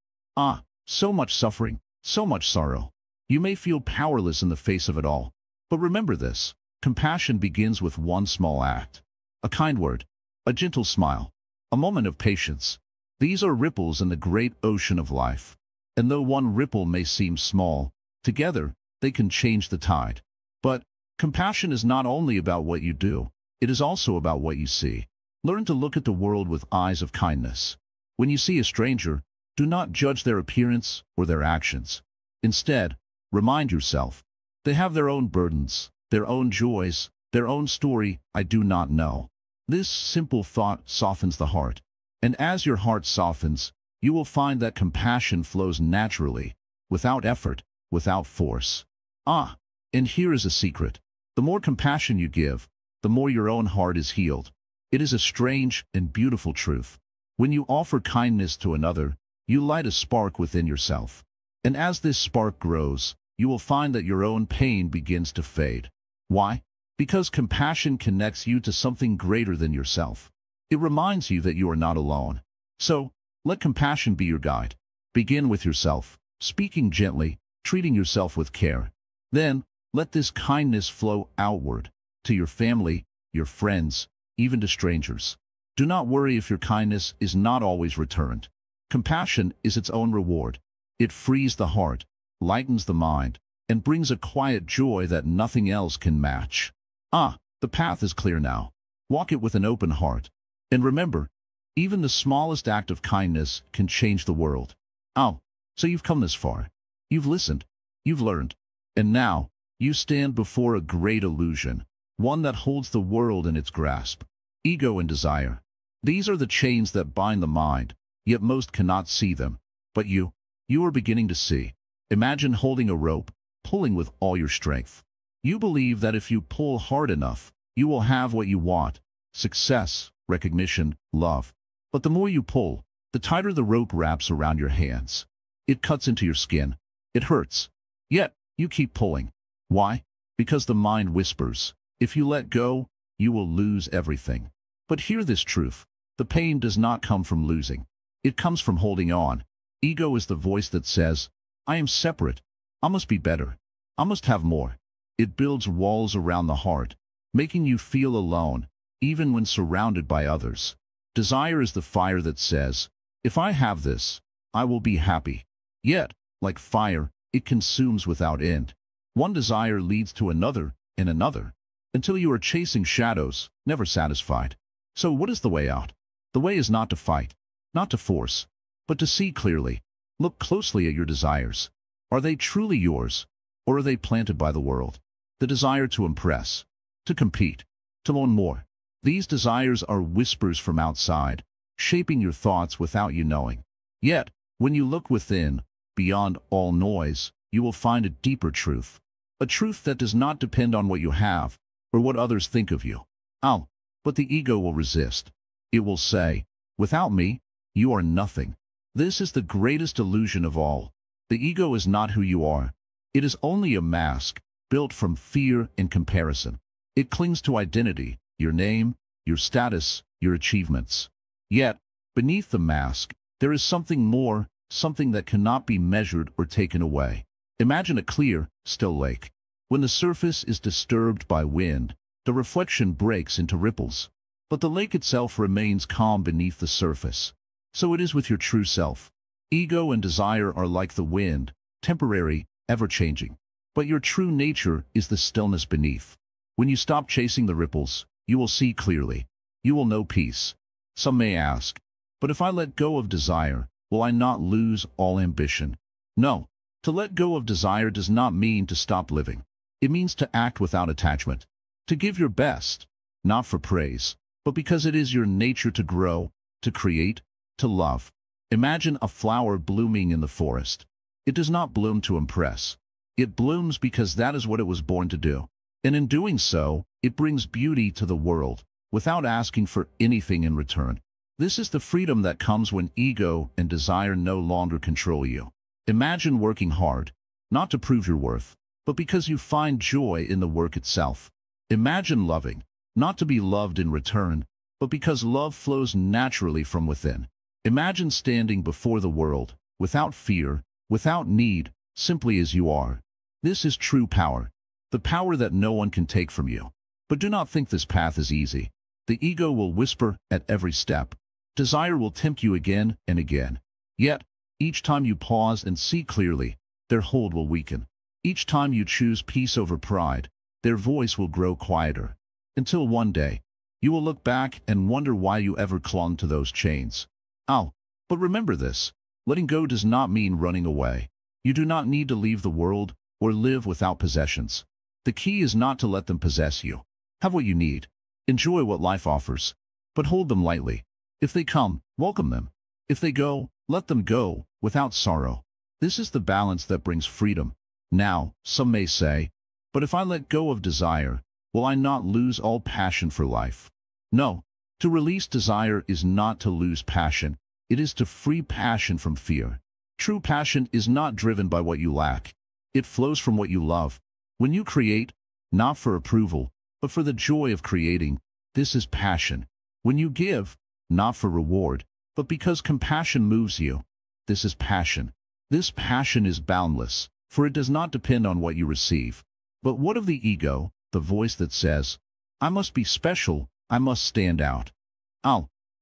Speaker 1: So much suffering, so much sorrow. You may feel powerless in the face of it all. But remember this: compassion begins with one small act. A kind word, a gentle smile, a moment of patience. These are ripples in the great ocean of life. And though one ripple may seem small, together they can change the tide. But compassion is not only about what you do, it is also about what you see. Learn to look at the world with eyes of kindness. When you see a stranger, do not judge their appearance or their actions. Instead, remind yourself, they have their own burdens, their own joys, their own story I do not know. This simple thought softens the heart. And as your heart softens, you will find that compassion flows naturally, without effort, without force. And here is a secret. The more compassion you give, the more your own heart is healed. It is a strange and beautiful truth. When you offer kindness to another, you light a spark within yourself. And as this spark grows, you will find that your own pain begins to fade. Why? Because compassion connects you to something greater than yourself. It reminds you that you are not alone. So, let compassion be your guide. Begin with yourself, speaking gently, treating yourself with care. Then, let this kindness flow outward, to your family, your friends, even to strangers. Do not worry if your kindness is not always returned. Compassion is its own reward. It frees the heart, lightens the mind, and brings a quiet joy that nothing else can match. The path is clear now. Walk it with an open heart. And remember, even the smallest act of kindness can change the world. So you've come this far. You've listened. You've learned. And now, you stand before a great illusion, one that holds the world in its grasp. Ego and desire. These are the chains that bind the mind, yet most cannot see them. But you are beginning to see. Imagine holding a rope, pulling with all your strength. You believe that if you pull hard enough, you will have what you want: success, recognition, love. But the more you pull, the tighter the rope wraps around your hands. It cuts into your skin. It hurts. Yet, you keep pulling. Why? Because the mind whispers, if you let go, you will lose everything. But hear this truth: the pain does not come from losing. It comes from holding on. Ego is the voice that says, I am separate. I must be better. I must have more. It builds walls around the heart, making you feel alone, even when surrounded by others. Desire is the fire that says, if I have this, I will be happy. Yet, like fire, it consumes without end. One desire leads to another and another, until you are chasing shadows, never satisfied. So what is the way out? The way is not to fight, not to force, but to see clearly. Look closely at your desires. Are they truly yours? or are they planted by the world? The desire to impress, to compete, to learn more. These desires are whispers from outside, shaping your thoughts without you knowing. Yet, when you look within, beyond all noise, you will find a deeper truth. A truth that does not depend on what you have, or what others think of you. But the ego will resist. It will say, without me, you are nothing. This is the greatest illusion of all. The ego is not who you are. It is only a mask, built from fear and comparison. It clings to identity, your name, your status, your achievements. Yet, beneath the mask, there is something more, something that cannot be measured or taken away. Imagine a clear, still lake. When the surface is disturbed by wind, the reflection breaks into ripples. But the lake itself remains calm beneath the surface. So it is with your true self. Ego and desire are like the wind, temporary, ever-changing. But your true nature is the stillness beneath. When you stop chasing the ripples, you will see clearly. You will know peace. Some may ask, but if I let go of desire, will I not lose all ambition? No. To let go of desire does not mean to stop living. It means to act without attachment. To give your best, not for praise, but because it is your nature to grow, to create, to love. Imagine a flower blooming in the forest. It does not bloom to impress. It blooms because that is what it was born to do. And in doing so, it brings beauty to the world, without asking for anything in return. This is the freedom that comes when ego and desire no longer control you. Imagine working hard, not to prove your worth, but because you find joy in the work itself. Imagine loving, not to be loved in return, but because love flows naturally from within. Imagine standing before the world, without fear, without need, simply as you are. This is true power, the power that no one can take from you. But do not think this path is easy. The ego will whisper at every step. Desire will tempt you again and again. Yet, each time you pause and see clearly, their hold will weaken. Each time you choose peace over pride, their voice will grow quieter. Until one day, you will look back and wonder why you ever clung to those chains. But remember this, letting go does not mean running away. You do not need to leave the world or live without possessions. The key is not to let them possess you. Have what you need. Enjoy what life offers, but hold them lightly. If they come, welcome them. If they go, let them go, without sorrow. This is the balance that brings freedom. Now, some may say, but if I let go of desire, will I not lose all passion for life? No. To release desire is not to lose passion. It is to free passion from fear. True passion is not driven by what you lack. It flows from what you love. When you create, not for approval, but for the joy of creating, this is passion. When you give, not for reward, but because compassion moves you, this is passion. This passion is boundless, for it does not depend on what you receive. But what of the ego, the voice that says, I must be special, I must stand out?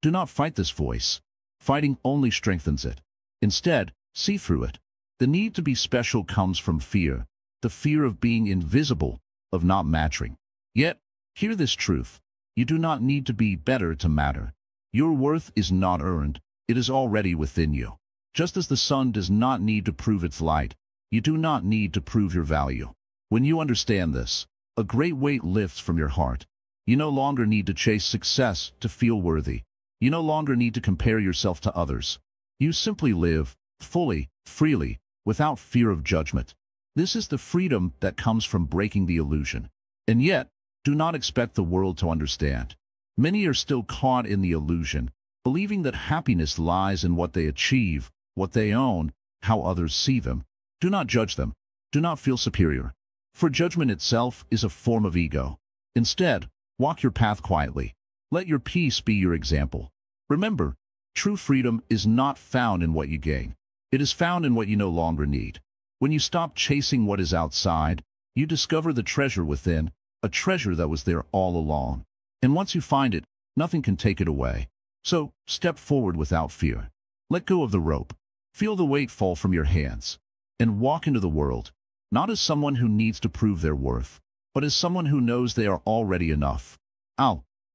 Speaker 1: Do not fight this voice. Fighting only strengthens it. Instead, see through it. The need to be special comes from fear, the fear of being invisible, of not matching. Yet, hear this truth. You do not need to be better to matter. Your worth is not earned, it is already within you. Just as the sun does not need to prove its light, you do not need to prove your value. When you understand this, a great weight lifts from your heart. You no longer need to chase success to feel worthy. You no longer need to compare yourself to others. You simply live, fully, freely, without fear of judgment. This is the freedom that comes from breaking the illusion. And yet, do not expect the world to understand. Many are still caught in the illusion, believing that happiness lies in what they achieve, what they own, how others see them. Do not judge them. Do not feel superior. For judgment itself is a form of ego. Instead, walk your path quietly. Let your peace be your example. Remember, true freedom is not found in what you gain. It is found in what you no longer need. When you stop chasing what is outside, you discover the treasure within, a treasure that was there all along. And once you find it, nothing can take it away. So, step forward without fear. Let go of the rope. Feel the weight fall from your hands. And walk into the world, not as someone who needs to prove their worth, but as someone who knows they are already enough.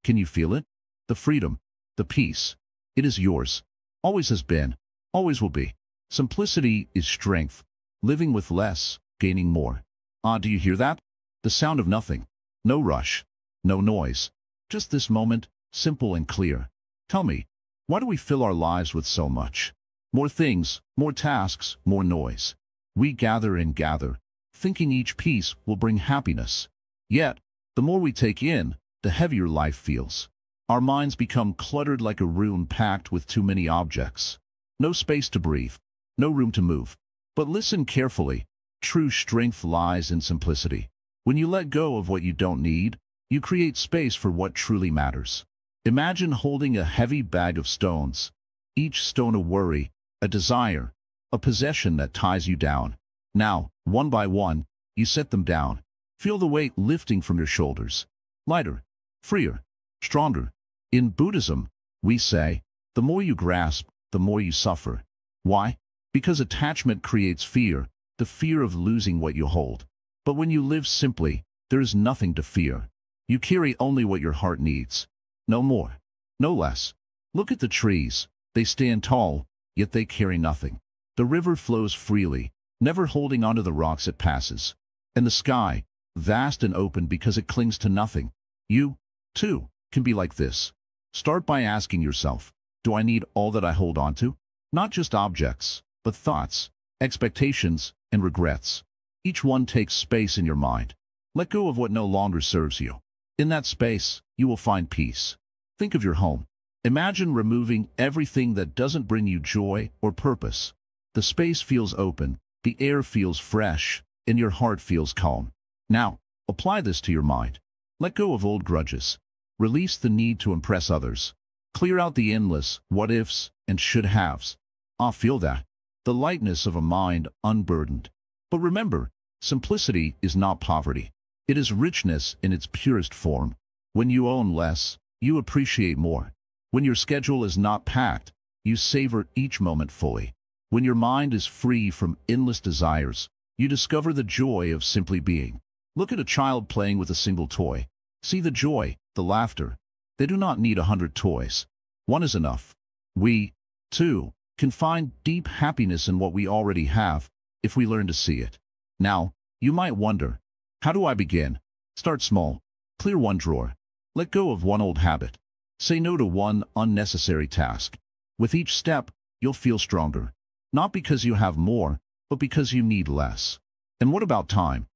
Speaker 1: Can you feel it? The freedom, the peace. It is yours. Always has been. Always will be. Simplicity is strength. Living with less, gaining more. Ah, do you hear that? The sound of nothing. No rush. No noise. Just this moment, simple and clear. Tell me, why do we fill our lives with so much? More things, more tasks, more noise. We gather and gather, thinking each piece will bring happiness. Yet, the more we take in, the heavier life feels. Our minds become cluttered like a room packed with too many objects. No space to breathe, no room to move. But listen carefully. True strength lies in simplicity. When you let go of what you don't need, you create space for what truly matters. Imagine holding a heavy bag of stones, each stone a worry, a desire, a possession that ties you down. Now, one by one, you set them down. Feel the weight lifting from your shoulders. Lighter, freer, stronger. In Buddhism, we say, the more you grasp, the more you suffer. Why? Because attachment creates fear, the fear of losing what you hold. But when you live simply, there is nothing to fear. You carry only what your heart needs. No more, no less. Look at the trees. They stand tall, yet they carry nothing. The river flows freely, never holding onto the rocks it passes. And the sky, vast and open because it clings to nothing. You, too, can be like this. Start by asking yourself, do I need all that I hold on to? Not just objects, but thoughts, expectations, and regrets. Each one takes space in your mind. Let go of what no longer serves you. In that space, you will find peace. Think of your home. Imagine removing everything that doesn't bring you joy or purpose. The space feels open, the air feels fresh, and your heart feels calm. Now, apply this to your mind. Let go of old grudges. Release the need to impress others. Clear out the endless what-ifs and should-haves. Ah, feel that. The lightness of a mind unburdened. But remember, simplicity is not poverty. It is richness in its purest form. When you own less, you appreciate more. When your schedule is not packed, you savor each moment fully. When your mind is free from endless desires, you discover the joy of simply being. Look at a child playing with a single toy. See the joy, the laughter. They do not need 100 toys. One is enough. We, too, can find deep happiness in what we already have if we learn to see it. Now, you might wonder, how do I begin? Start small. Clear one drawer. Let go of one old habit. Say no to one unnecessary task. With each step, you'll feel stronger. Not because you have more, but because you need less. And what about time?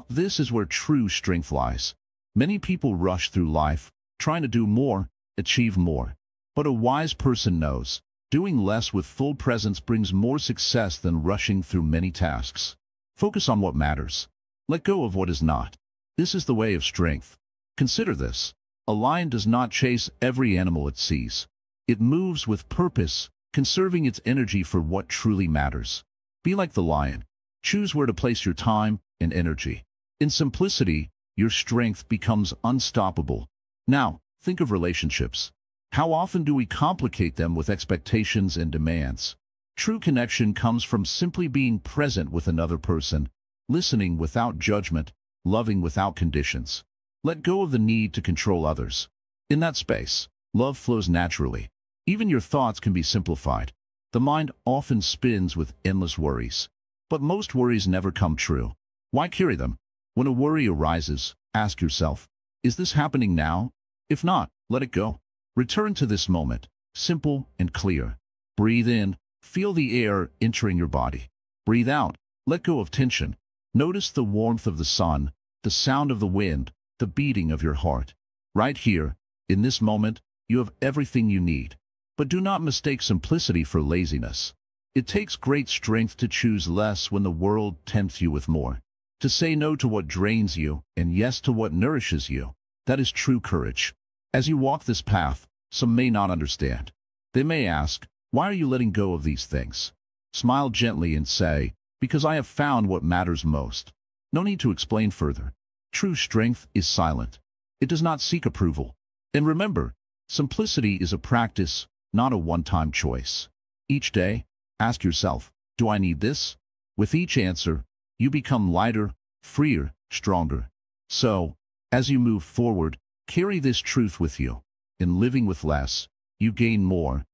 Speaker 1: This is where true strength lies. Many people rush through life, trying to do more, achieve more. But a wise person knows, doing less with full presence brings more success than rushing through many tasks. Focus on what matters. Let go of what is not. This is the way of strength. Consider this. A lion does not chase every animal it sees. It moves with purpose, conserving its energy for what truly matters. Be like the lion. Choose where to place your time and energy. In simplicity, your strength becomes unstoppable. Now, think of relationships. How often do we complicate them with expectations and demands? True connection comes from simply being present with another person, listening without judgment, loving without conditions. Let go of the need to control others. In that space, love flows naturally. Even your thoughts can be simplified. The mind often spins with endless worries. But most worries never come true. Why carry them? When a worry arises, ask yourself, is this happening now? If not, let it go. Return to this moment, simple and clear. Breathe in, feel the air entering your body. Breathe out, let go of tension. Notice the warmth of the sun, the sound of the wind, the beating of your heart. Right here, in this moment, you have everything you need. But do not mistake simplicity for laziness. It takes great strength to choose less when the world tempts you with more. To say no to what drains you and yes to what nourishes you. That is true courage. As you walk this path, some may not understand. They may ask, why are you letting go of these things? Smile gently and say, because I have found what matters most. No need to explain further. True strength is silent. It does not seek approval. And remember, simplicity is a practice, not a one-time choice. Each day, ask yourself, do I need this? With each answer, you become lighter, freer, stronger. So, as you move forward, carry this truth with you. In living with less, you gain more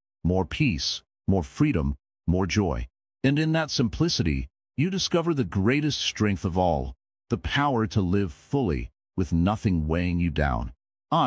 Speaker 1: peace, more freedom, more joy. And in that simplicity, you discover the greatest strength of all, the power to live fully with nothing weighing you down.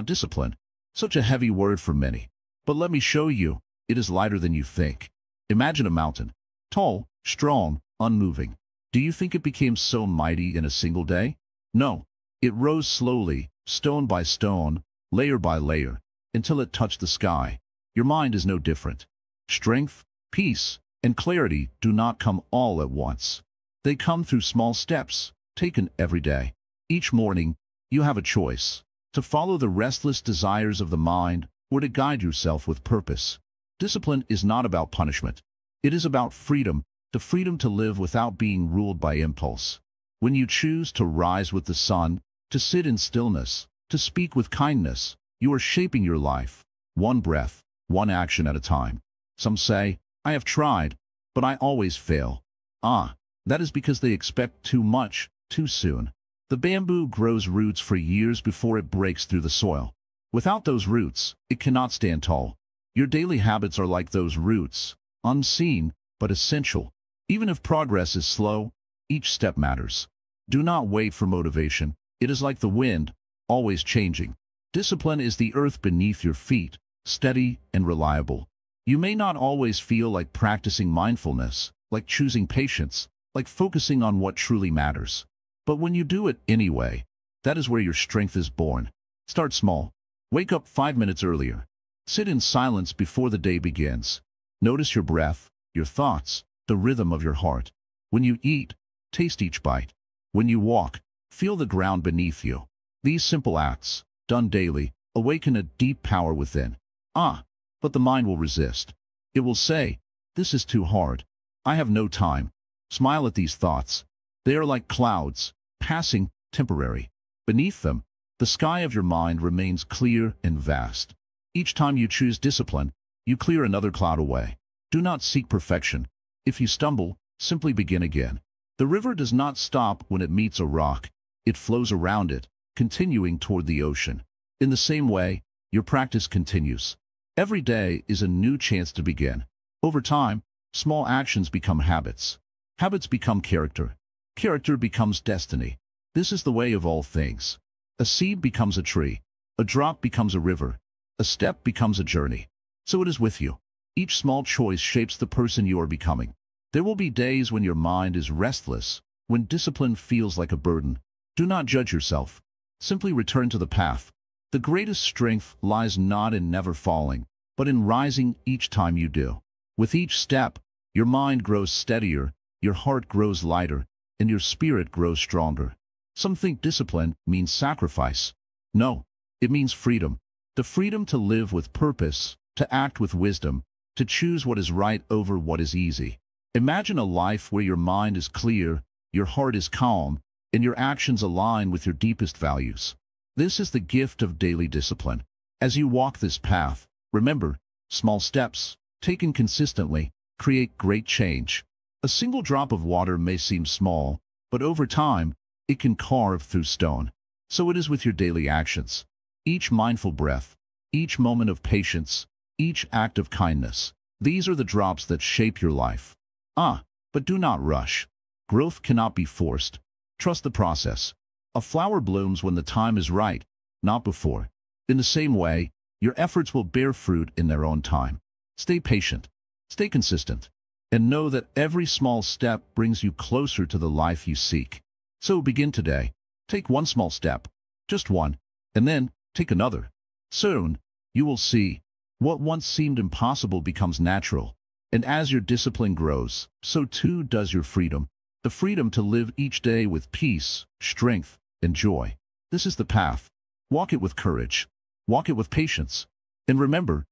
Speaker 1: Discipline. Such a heavy word for many. But let me show you, it is lighter than you think. Imagine a mountain. Tall, strong, unmoving. Do you think it became so mighty in a single day? No. It rose slowly, stone by stone, layer by layer, until it touched the sky. Your mind is no different. Strength, peace, and clarity do not come all at once. They come through small steps, taken every day. Each morning, you have a choice: to follow the restless desires of the mind or to guide yourself with purpose. Discipline is not about punishment. It is about freedom, the freedom to live without being ruled by impulse. When you choose to rise with the sun, to sit in stillness, to speak with kindness, you are shaping your life, one breath, one action at a time. Some say, I have tried, but I always fail. That is because they expect too much, too soon. The bamboo grows roots for years before it breaks through the soil. Without those roots, it cannot stand tall. Your daily habits are like those roots, unseen, but essential. Even if progress is slow, each step matters. Do not wait for motivation. It is like the wind, always changing. Discipline is the earth beneath your feet, steady and reliable. You may not always feel like practicing mindfulness, like choosing patience, like focusing on what truly matters. But when you do it anyway, that is where your strength is born. Start small. Wake up 5 minutes earlier. Sit in silence before the day begins. Notice your breath, your thoughts, the rhythm of your heart. When you eat, taste each bite. When you walk, feel the ground beneath you. These simple acts, done daily, awaken a deep power within. But the mind will resist. It will say, this is too hard. I have no time. Smile at these thoughts. They are like clouds, passing, temporary. Beneath them, the sky of your mind remains clear and vast. Each time you choose discipline, you clear another cloud away. Do not seek perfection. If you stumble, simply begin again. The river does not stop when it meets a rock. It flows around it, continuing toward the ocean. In the same way, your practice continues. Every day is a new chance to begin. Over time, small actions become habits. Habits become character. Character becomes destiny. This is the way of all things. A seed becomes a tree. A drop becomes a river. A step becomes a journey. So it is with you. Each small choice shapes the person you are becoming. There will be days when your mind is restless, when discipline feels like a burden. Do not judge yourself. Simply return to the path. The greatest strength lies not in never falling, but in rising each time you do. With each step, your mind grows steadier, your heart grows lighter, and your spirit grows stronger. Some think discipline means sacrifice. No, it means freedom. The freedom to live with purpose, to act with wisdom, to choose what is right over what is easy. Imagine a life where your mind is clear, your heart is calm, and your actions align with your deepest values. This is the gift of daily discipline. As you walk this path, remember, small steps, taken consistently, create great change. A single drop of water may seem small, but over time, it can carve through stone. So it is with your daily actions. Each mindful breath, each moment of patience, each act of kindness. These are the drops that shape your life. But do not rush. Growth cannot be forced. Trust the process. A flower blooms when the time is right, not before. In the same way, your efforts will bear fruit in their own time. Stay patient. Stay consistent. And know that every small step brings you closer to the life you seek. So begin today. Take one small step. Just one. And then, take another. Soon, you will see, what once seemed impossible becomes natural. And as your discipline grows, so too does your freedom. The freedom to live each day with peace, strength, and joy. This is the path. Walk it with courage. Walk it with patience. And remember,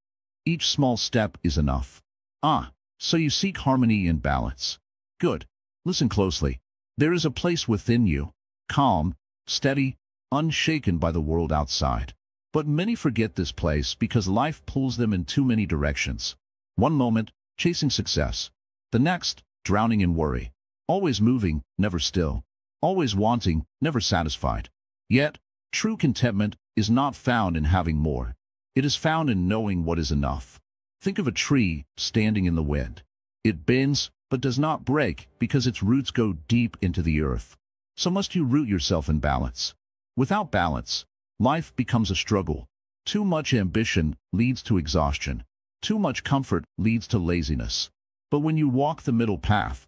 Speaker 1: each small step is enough. So you seek harmony and balance. Good. Listen closely. There is a place within you, calm, steady, unshaken by the world outside. But many forget this place because life pulls them in too many directions. One moment, chasing success. The next, drowning in worry. Always moving, never still. Always wanting, never satisfied. Yet, true contentment is not found in having more. It is found in knowing what is enough. Think of a tree standing in the wind. It bends, but does not break because its roots go deep into the earth. So must you root yourself in balance. Without balance, life becomes a struggle. Too much ambition leads to exhaustion. Too much comfort leads to laziness. But when you walk the middle path,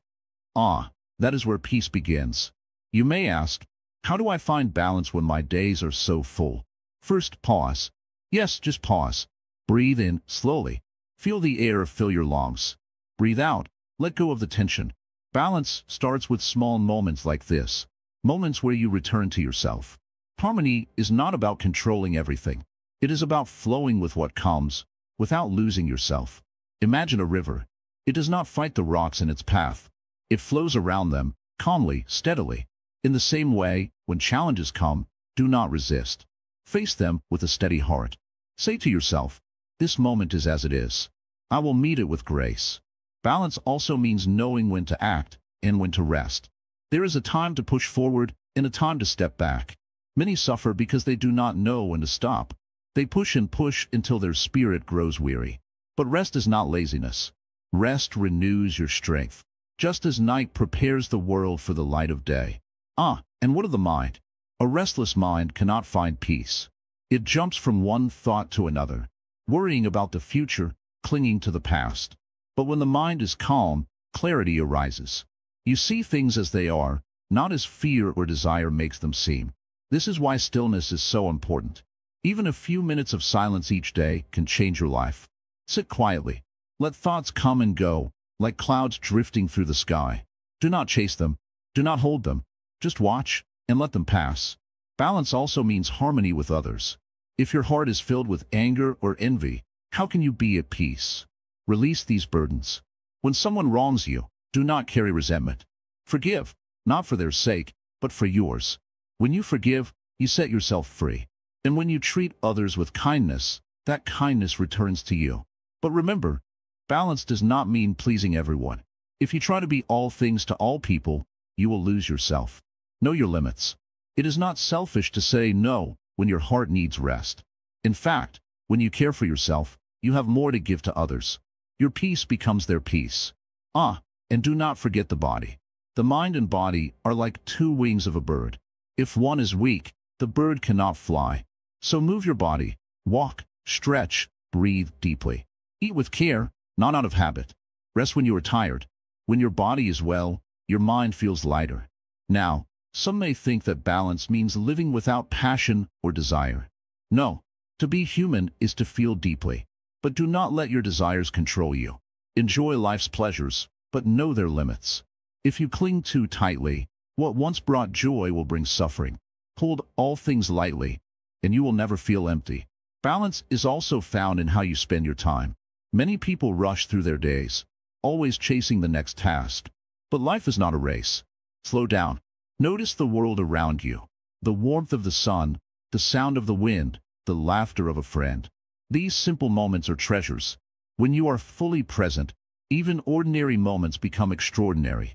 Speaker 1: that is where peace begins. You may ask, how do I find balance when my days are so full? First, pause. Yes, just pause. Breathe in slowly. Feel the air fill your lungs. Breathe out. Let go of the tension. Balance starts with small moments like this. Moments where you return to yourself. Harmony is not about controlling everything. It is about flowing with what comes, without losing yourself. Imagine a river. It does not fight the rocks in its path. It flows around them, calmly, steadily. In the same way, when challenges come, do not resist. Face them with a steady heart. Say to yourself, this moment is as it is. I will meet it with grace. Balance also means knowing when to act and when to rest. There is a time to push forward and a time to step back. Many suffer because they do not know when to stop. They push and push until their spirit grows weary. But rest is not laziness. Rest renews your strength, just as night prepares the world for the light of day. And what of the mind? A restless mind cannot find peace. It jumps from one thought to another, worrying about the future, clinging to the past. But when the mind is calm, clarity arises. You see things as they are, not as fear or desire makes them seem. This is why stillness is so important. Even a few minutes of silence each day can change your life. Sit quietly. Let thoughts come and go, like clouds drifting through the sky. Do not chase them. Do not hold them. Just watch and let them pass. Balance also means harmony with others. If your heart is filled with anger or envy, how can you be at peace? Release these burdens. When someone wrongs you, do not carry resentment. Forgive, not for their sake, but for yours. When you forgive, you set yourself free. And when you treat others with kindness, that kindness returns to you. But remember, balance does not mean pleasing everyone. If you try to be all things to all people, you will lose yourself. Know your limits. It is not selfish to say no when your heart needs rest. In fact, when you care for yourself, you have more to give to others. Your peace becomes their peace. And do not forget the body. The mind and body are like two wings of a bird. If one is weak, the bird cannot fly. So move your body, walk, stretch, breathe deeply. Eat with care, not out of habit. Rest when you are tired. When your body is well, your mind feels lighter. Now, some may think that balance means living without passion or desire. No, to be human is to feel deeply. But do not let your desires control you. Enjoy life's pleasures, but know their limits. If you cling too tightly, what once brought joy will bring suffering. Hold all things lightly, and you will never feel empty. Balance is also found in how you spend your time. Many people rush through their days, always chasing the next task. But life is not a race. Slow down. Notice the world around you. The warmth of the sun, the sound of the wind, the laughter of a friend. These simple moments are treasures. When you are fully present, even ordinary moments become extraordinary.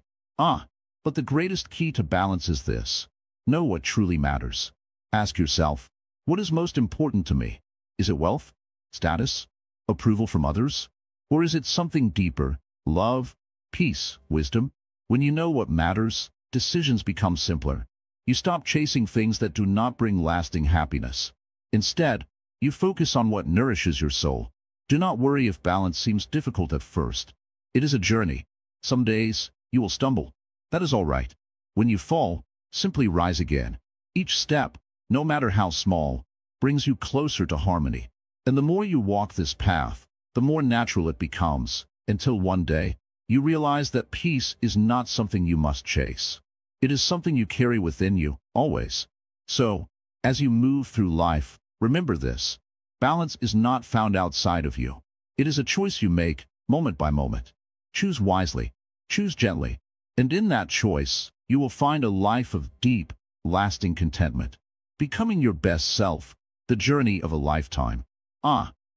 Speaker 1: But the greatest key to balance is this. Know what truly matters. Ask yourself, what is most important to me? Is it wealth? Status? Approval from others? Or is it something deeper? Love? Peace? Wisdom? When you know what matters, decisions become simpler. You stop chasing things that do not bring lasting happiness. Instead, you focus on what nourishes your soul. Do not worry if balance seems difficult at first. It is a journey. Some days, you will stumble. That is all right. When you fall, simply rise again. Each step, no matter how small, brings you closer to harmony. And the more you walk this path, the more natural it becomes, until one day, you realize that peace is not something you must chase. It is something you carry within you, always. So, as you move through life, remember this. Balance is not found outside of you. It is a choice you make, moment by moment. Choose wisely, choose gently, and in that choice, you will find a life of deep, lasting contentment. Becoming your best self, the journey of a lifetime.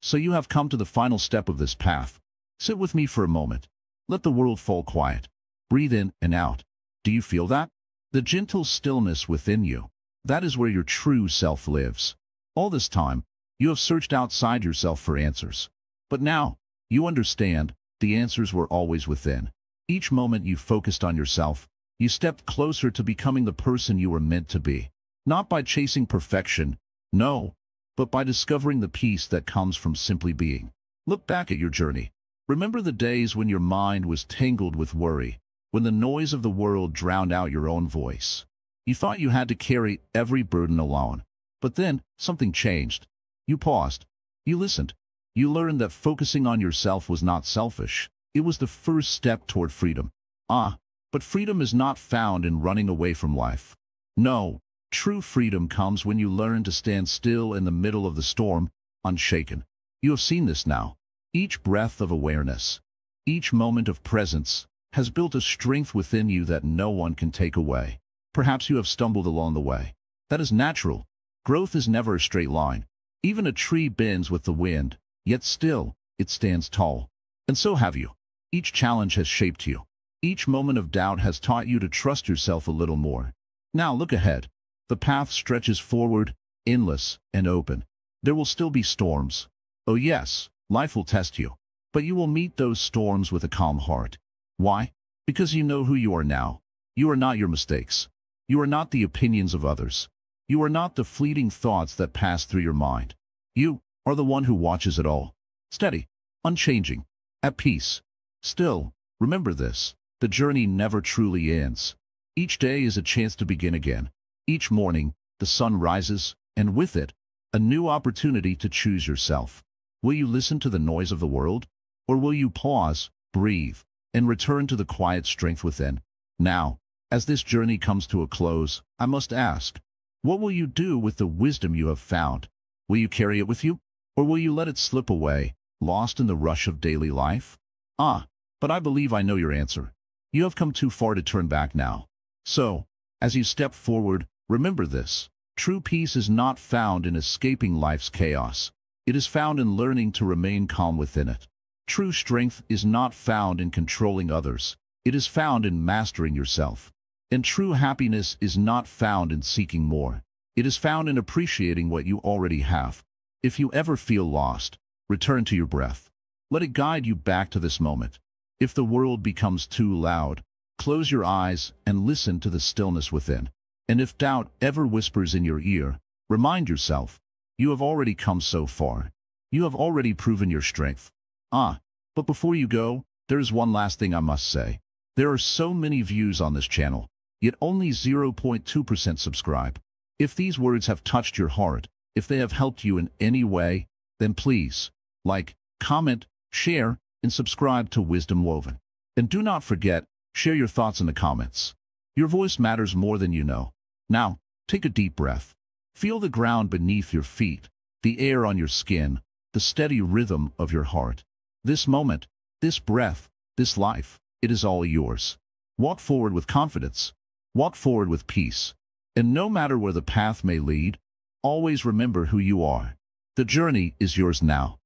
Speaker 1: So you have come to the final step of this path. Sit with me for a moment. Let the world fall quiet. Breathe in and out. Do you feel that? The gentle stillness within you. That is where your true self lives. All this time, you have searched outside yourself for answers. But now, you understand, the answers were always within. Each moment you focused on yourself, You stepped closer to becoming the person you were meant to be. Not by chasing perfection, no, but by discovering the peace that comes from simply being. Look back at your journey. Remember the days when your mind was tangled with worry, when the noise of the world drowned out your own voice. You thought you had to carry every burden alone. But then, something changed. You paused. You listened. You learned that focusing on yourself was not selfish. It was the first step toward freedom. But freedom is not found in running away from life. No, true freedom comes when you learn to stand still in the middle of the storm, unshaken. You have seen this now. Each breath of awareness, each moment of presence, has built a strength within you that no one can take away. Perhaps you have stumbled along the way. That is natural. Growth is never a straight line. Even a tree bends with the wind, yet still, it stands tall. And so have you. Each challenge has shaped you. Each moment of doubt has taught you to trust yourself a little more. Now look ahead. The path stretches forward, endless and open. There will still be storms. Oh yes, life will test you. But you will meet those storms with a calm heart. Why? Because you know who you are now. You are not your mistakes. You are not the opinions of others. You are not the fleeting thoughts that pass through your mind. You are the one who watches it all. Steady, unchanging, at peace. Still, remember this. The journey never truly ends. Each day is a chance to begin again. Each morning, the sun rises, and with it, a new opportunity to choose yourself. Will you listen to the noise of the world? Or will you pause, breathe, and return to the quiet strength within? Now, as this journey comes to a close, I must ask, what will you do with the wisdom you have found? Will you carry it with you? Or will you let it slip away, lost in the rush of daily life? But I believe I know your answer. You have come too far to turn back now. So, as you step forward, remember this. True peace is not found in escaping life's chaos. It is found in learning to remain calm within it. True strength is not found in controlling others. It is found in mastering yourself. And true happiness is not found in seeking more. It is found in appreciating what you already have. If you ever feel lost, return to your breath. Let it guide you back to this moment. If the world becomes too loud, close your eyes and listen to the stillness within. And if doubt ever whispers in your ear, remind yourself, you have already come so far. You have already proven your strength. But before you go, there is one last thing I must say. There are so many views on this channel, yet only 0.2% subscribe. If these words have touched your heart, if they have helped you in any way, then please, like, comment, share, and subscribe to Wisdom Woven. And do not forget, share your thoughts in the comments. Your voice matters more than you know. Now, take a deep breath. Feel the ground beneath your feet, the air on your skin, the steady rhythm of your heart. This moment, this breath, this life, it is all yours. Walk forward with confidence. Walk forward with peace. And no matter where the path may lead, always remember who you are. The journey is yours now.